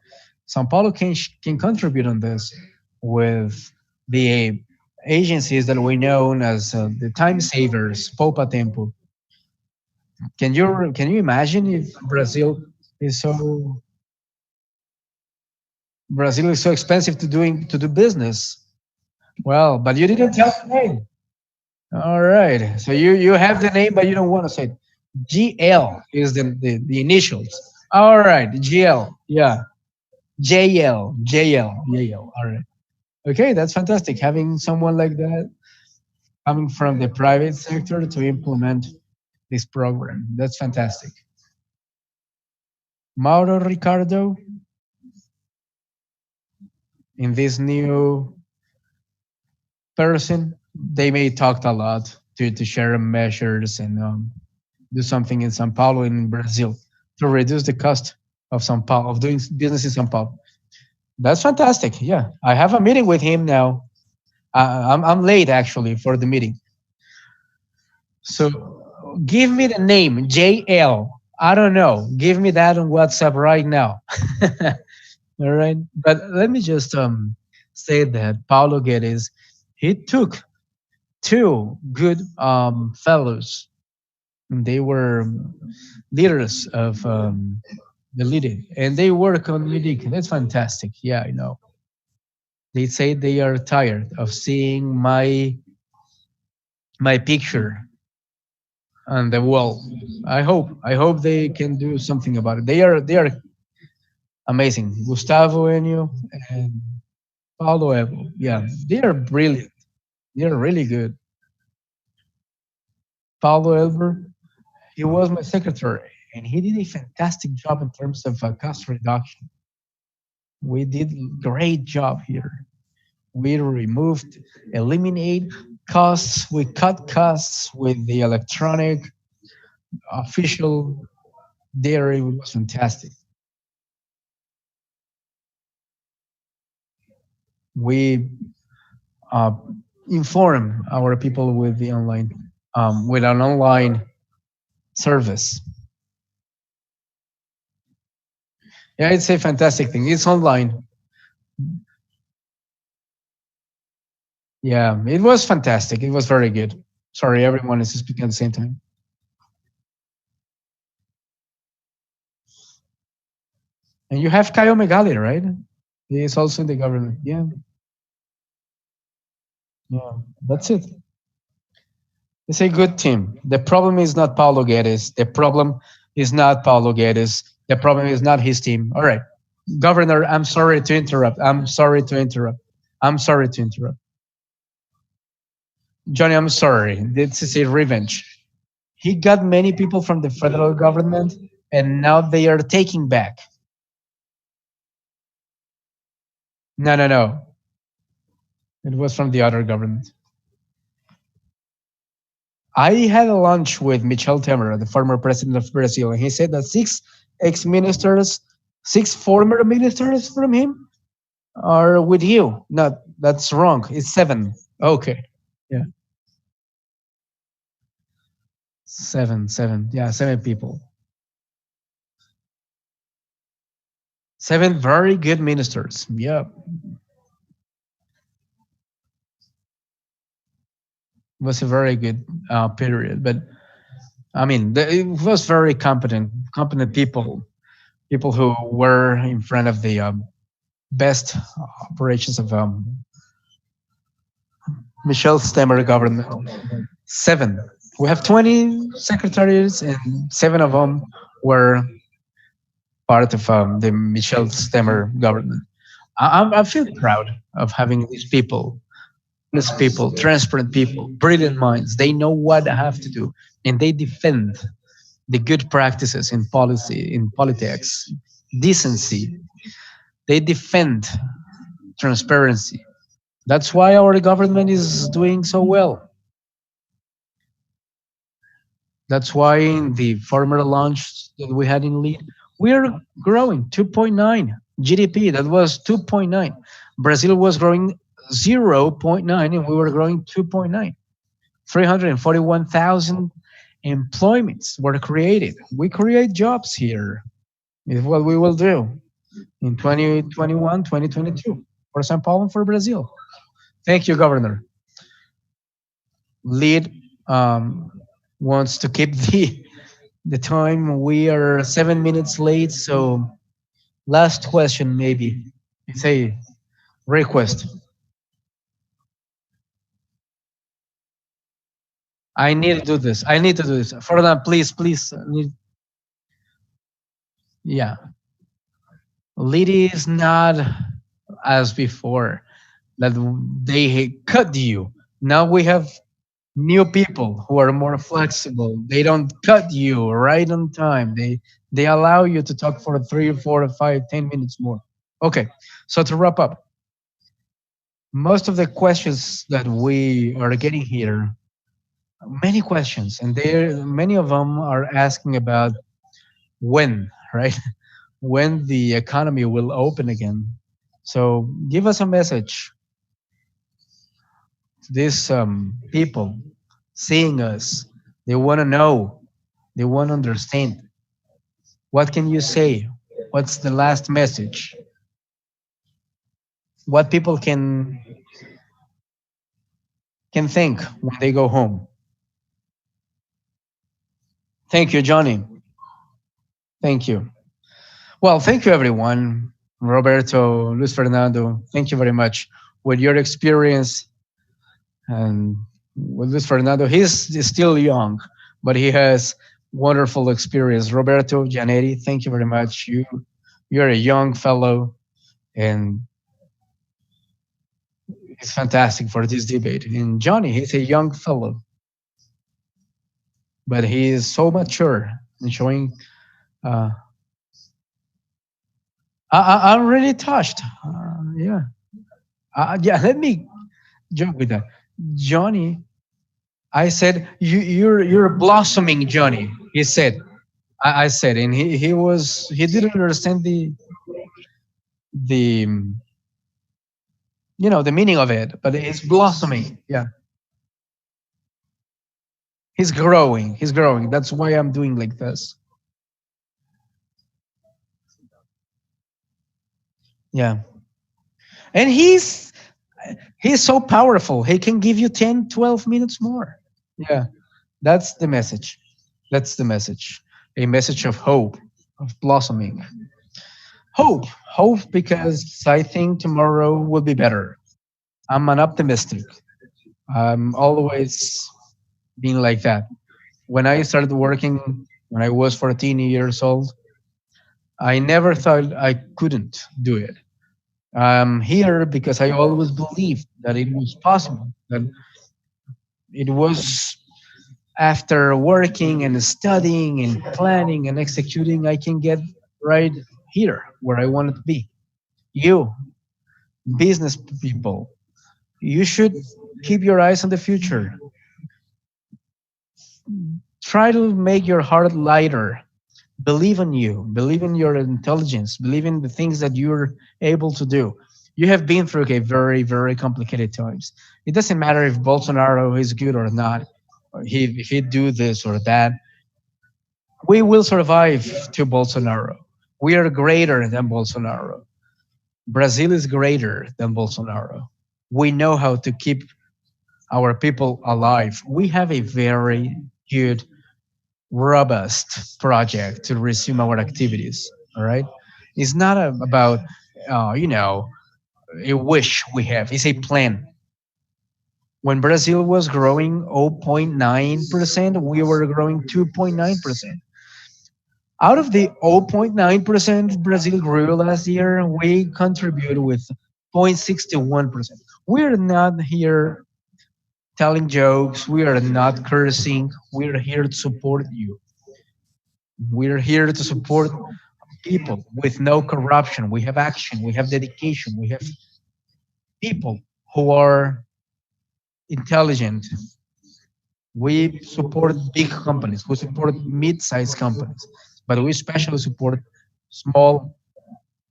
São Paulo can contribute on this with the agencies that we know as the time savers, Poupa Tempo. Can you imagine if is so Brazil is so expensive to do business? Well, but you didn't tell the name. All right. So you have the name, but you don't want to say it. GL is the initials. All right. GL. Yeah. JL. All right. Okay, that's fantastic. Having someone like that coming from the private sector to implement this program. That's fantastic. Mauro Ricardo, in this new person, they may talk a lot to share measures and do something in São Paulo and in Brazil to reduce the cost of São Paulo, of doing business in São Paulo. That's fantastic. Yeah, I have a meeting with him now. I'm late actually for the meeting. So give me the name JL. I don't know. Give me that on WhatsApp right now. All right. But let me just say that Paulo Guedes, he took two good fellows. They were leaders of the LIDE, and they work on LIDE. That's fantastic. Yeah, I know. They say they are tired of seeing my picture on the wall. I hope they can do something about it. They are amazing. Gustavo Enio and Paulo Evo. Yeah, they are brilliant. They are really good. Paulo Elber, he was my secretary, and he did a fantastic job in terms of cost reduction. We did great job here. We removed, eliminate costs. We cut costs with the electronic official dairy. It was fantastic. We uh, inform our people with the online, with an online service. Yeah, it's a fantastic thing. It's online. Yeah, it was fantastic. It was very good. Sorry, everyone is speaking at the same time. And you have Caio Megali, right? He is also in the government. Yeah. Yeah, that's it. It's a good team. The problem is not Paulo Guedes. The problem is not Paulo Guedes. The problem is not his team. All right. Governor, I'm sorry to interrupt. I'm sorry to interrupt. I'm sorry to interrupt. Johnny, I'm sorry. This is a revenge. He got many people from the federal government, and now they are taking back. No, no, no. It was from the other government. I had a lunch with Michel Temer, the former president of Brazil, and he said that six ex-ministers, six former ministers from him are with you, not That's wrong. It's 7. Okay. Yeah. 7. Yeah, 7 people. 7 very good ministers. Yeah. It was a very good period. But I mean, it was very competent people who were in front of the best operations of Michel Stemmer government. 7. We have 20 secretaries, and 7 of them were part of the Michel Stemmer government. I feel proud of having these people, honest people, transparent people, brilliant minds. They know what I have to do, and they defend the good practices in policy, in politics, decency. They defend transparency. That's why our government is doing so well. That's why in the former launch that we had in LIDE, we are growing 2.9 GDP. That was 2.9. Brazil was growing 0.9, and we were growing 2.9. 341,000 employments were created. We create jobs here. Is what we will do in 2021, 2022 for São Paulo and for Brazil. Thank you, Governor. LIDE wants to keep the time. We are 7 minutes late, so last question maybe. It's a request. I need to do this. I need to do this. Ferdinand, please. Yeah. LIDE is not as before, that they cut you. Now we have new people who are more flexible. They don't cut you right on time. They allow you to talk for 3 or 4 or 5, 10 minutes more. Okay, so to wrap up, most of the questions that we are getting here, many questions, and many of them are asking about when, right? When the economy will open again. So give us a message. These people seeing us, they want to know, they want to understand. What can you say? What's the last message? What people can think when they go home? Thank you, Johnny. Thank you. Well, thank you, everyone. Roberto, Luis Fernando, thank you very much. With your experience, and with Luis Fernando, he's still young, but he has wonderful experience. Roberto Giannetti, thank you very much. You're a young fellow, and it's fantastic for this debate. And Johnny, he's a young fellow, but he is so mature and showing. I'm really touched. Yeah. Let me joke with that. Johnny, I said, you're blossoming, Johnny. He said, I said, and he didn't understand the the meaning of it, but it's blossoming. Yeah. He's growing. That's why I'm doing like this. Yeah. And he's so powerful. He can give you 10, 12 minutes more. Yeah. That's the message. A message of hope, of blossoming. Hope because I think tomorrow will be better. I'm an optimistic. I'm always being like that. When I started working, when I was 14 years old, I never thought I couldn't do it. I'm here because I always believed that it was possible, that it was after working and studying and planning and executing, I can get right here where I wanted to be. You, business people, you should keep your eyes on the future. Try to make your heart lighter. Believe in you, believe in your intelligence, believe in the things that you're able to do. You have been through a very, very complicated times. It doesn't matter if Bolsonaro is good or not, or if he do this or that. We will survive to Bolsonaro. We are greater than Bolsonaro. Brazil is greater than Bolsonaro. We know how to keep our people alive. We have a very good, robust project to resume our activities. All right. It's not about, you know, a wish we have. It's a plan. When Brazil was growing 0.9%, we were growing 2.9%. Out of the 0.9% Brazil grew last year, we contributed with 0.61%. We're not here telling jokes. We are not cursing. We're here to support you. We're here to support people with no corruption. We have action. We have dedication. We have people who are intelligent. We support big companies. We support mid-sized companies, but we especially support small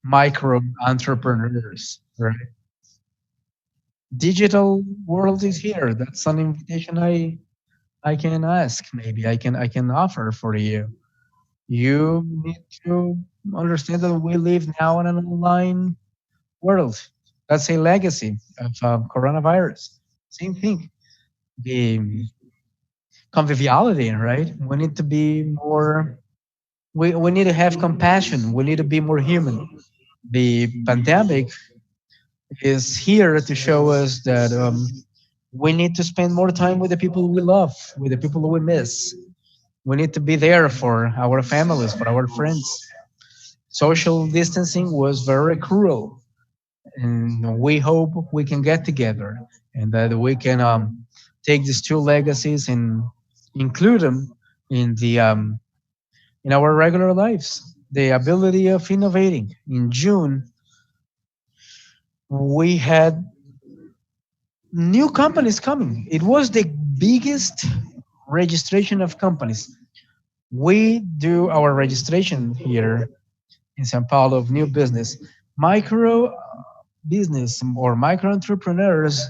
micro entrepreneurs. Right? Digital world is here. That's an invitation I can ask. Maybe I can offer for you. You need to understand that we live now in an online world. That's a legacy of coronavirus. Same thing. The conviviality, right? We need to be more, we need to have compassion. We need to be more human. The pandemic is here to show us that we need to spend more time with the people we love, with the people we miss. We need to be there for our families, for our friends. Social distancing was very cruel, and we hope we can get together and that we can take these two legacies and include them in the in our regular lives. The ability of innovating. In June, we had new companies coming. It was the biggest registration of companies. We do our registration here in Sao Paulo of new business. Micro business or micro entrepreneurs,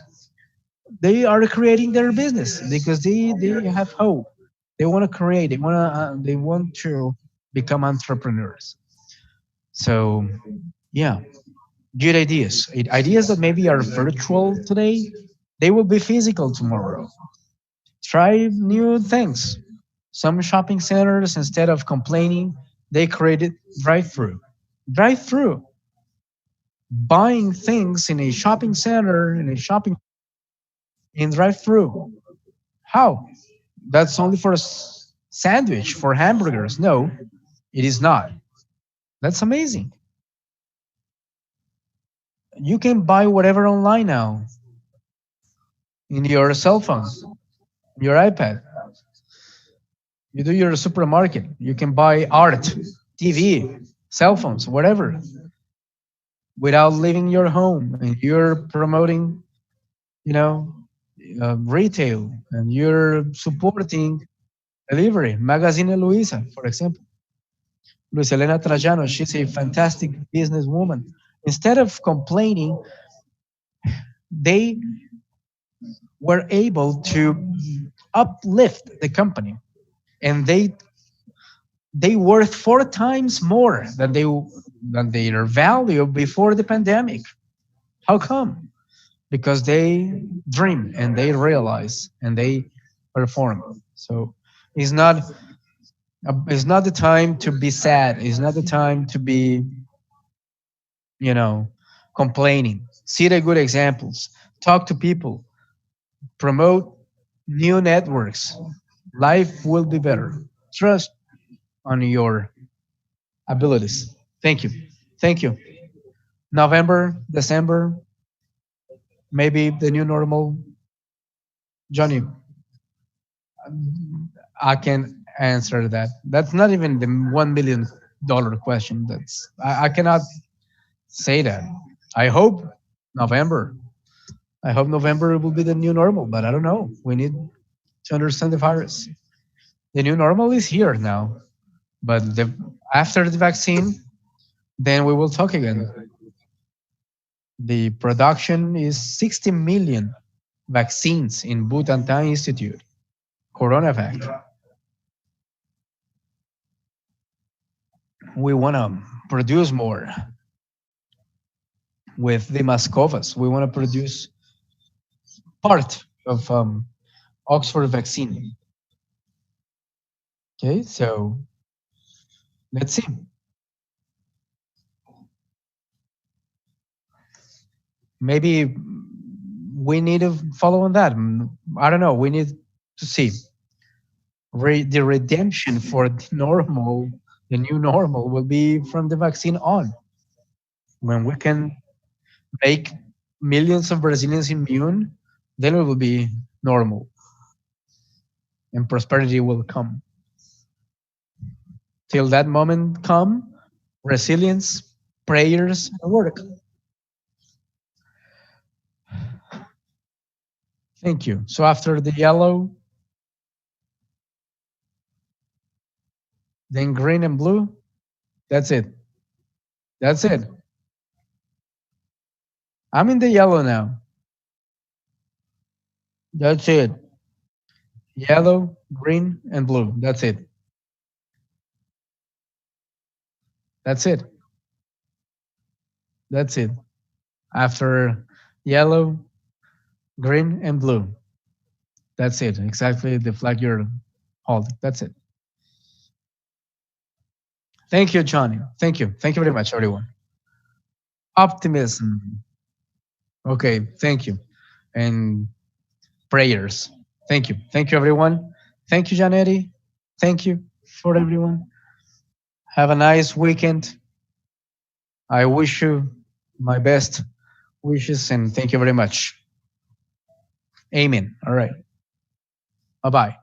they are creating their business because they have hope. They want to create. They want to become entrepreneurs. So yeah, good ideas. Ideas that maybe are virtual today, they will be physical tomorrow. Try new things. Some shopping centers, instead of complaining, they created drive-through. Drive-through. Buying things in a shopping center, in a shopping in drive-through. How? That's only for a sandwich, for hamburgers. No, it is not. That's amazing. You can buy whatever online now in your cell phone, your iPad. You do your supermarket. You can buy art, TV, cell phones, whatever, without leaving your home. And you're promoting, you know, retail, and you're supporting delivery. Magazine Luisa, for example. Luis Elena Trajano, she's a fantastic businesswoman. Instead of complaining, they were able to uplift the company, and they worth 4 times more than their value before the pandemic. How come? Because they dream and they realize and they perform. So it's not it's not the time to be sad. It's not the time to be, you know, complaining. See the good examples. Talk to people. Promote new networks. Life will be better. Trust on your abilities. Thank you. Thank you. November, December, maybe the new normal. Johnny, I can answer that. That's not even the $1 million question. I cannot say that. I hope November. I hope November will be the new normal, but I don't know. We need to understand the virus. The new normal is here now, but after the vaccine, then we will talk again. The production is 60 million vaccines in Butantan Institute, CoronaVac. We want to produce more. With the Mascovas, we want to produce part of Oxford vaccine. Okay, so let's see. Maybe we need to follow on that. I don't know. We need to see the redemption for the normal, the new normal will be from the vaccine on. When we can make millions of Brazilians immune, then it will be normal. And prosperity will come. Till that moment come, resilience, prayers, and work. Thank you. So after the yellow, then green and blue, that's it. That's it. I'm in the yellow now. That's it. Yellow, green, and blue. That's it. That's it. That's it. After yellow, green, and blue. That's it. Exactly the flag you're holding. That's it. Thank you, Johnny. Thank you. Thank you very much, everyone. Optimism. Okay, thank you. And prayers. Thank you. Thank you, everyone. Thank you, Janetti. Thank you for everyone. Have a nice weekend. I wish you my best wishes and thank you very much. Amen. All right. Bye-bye.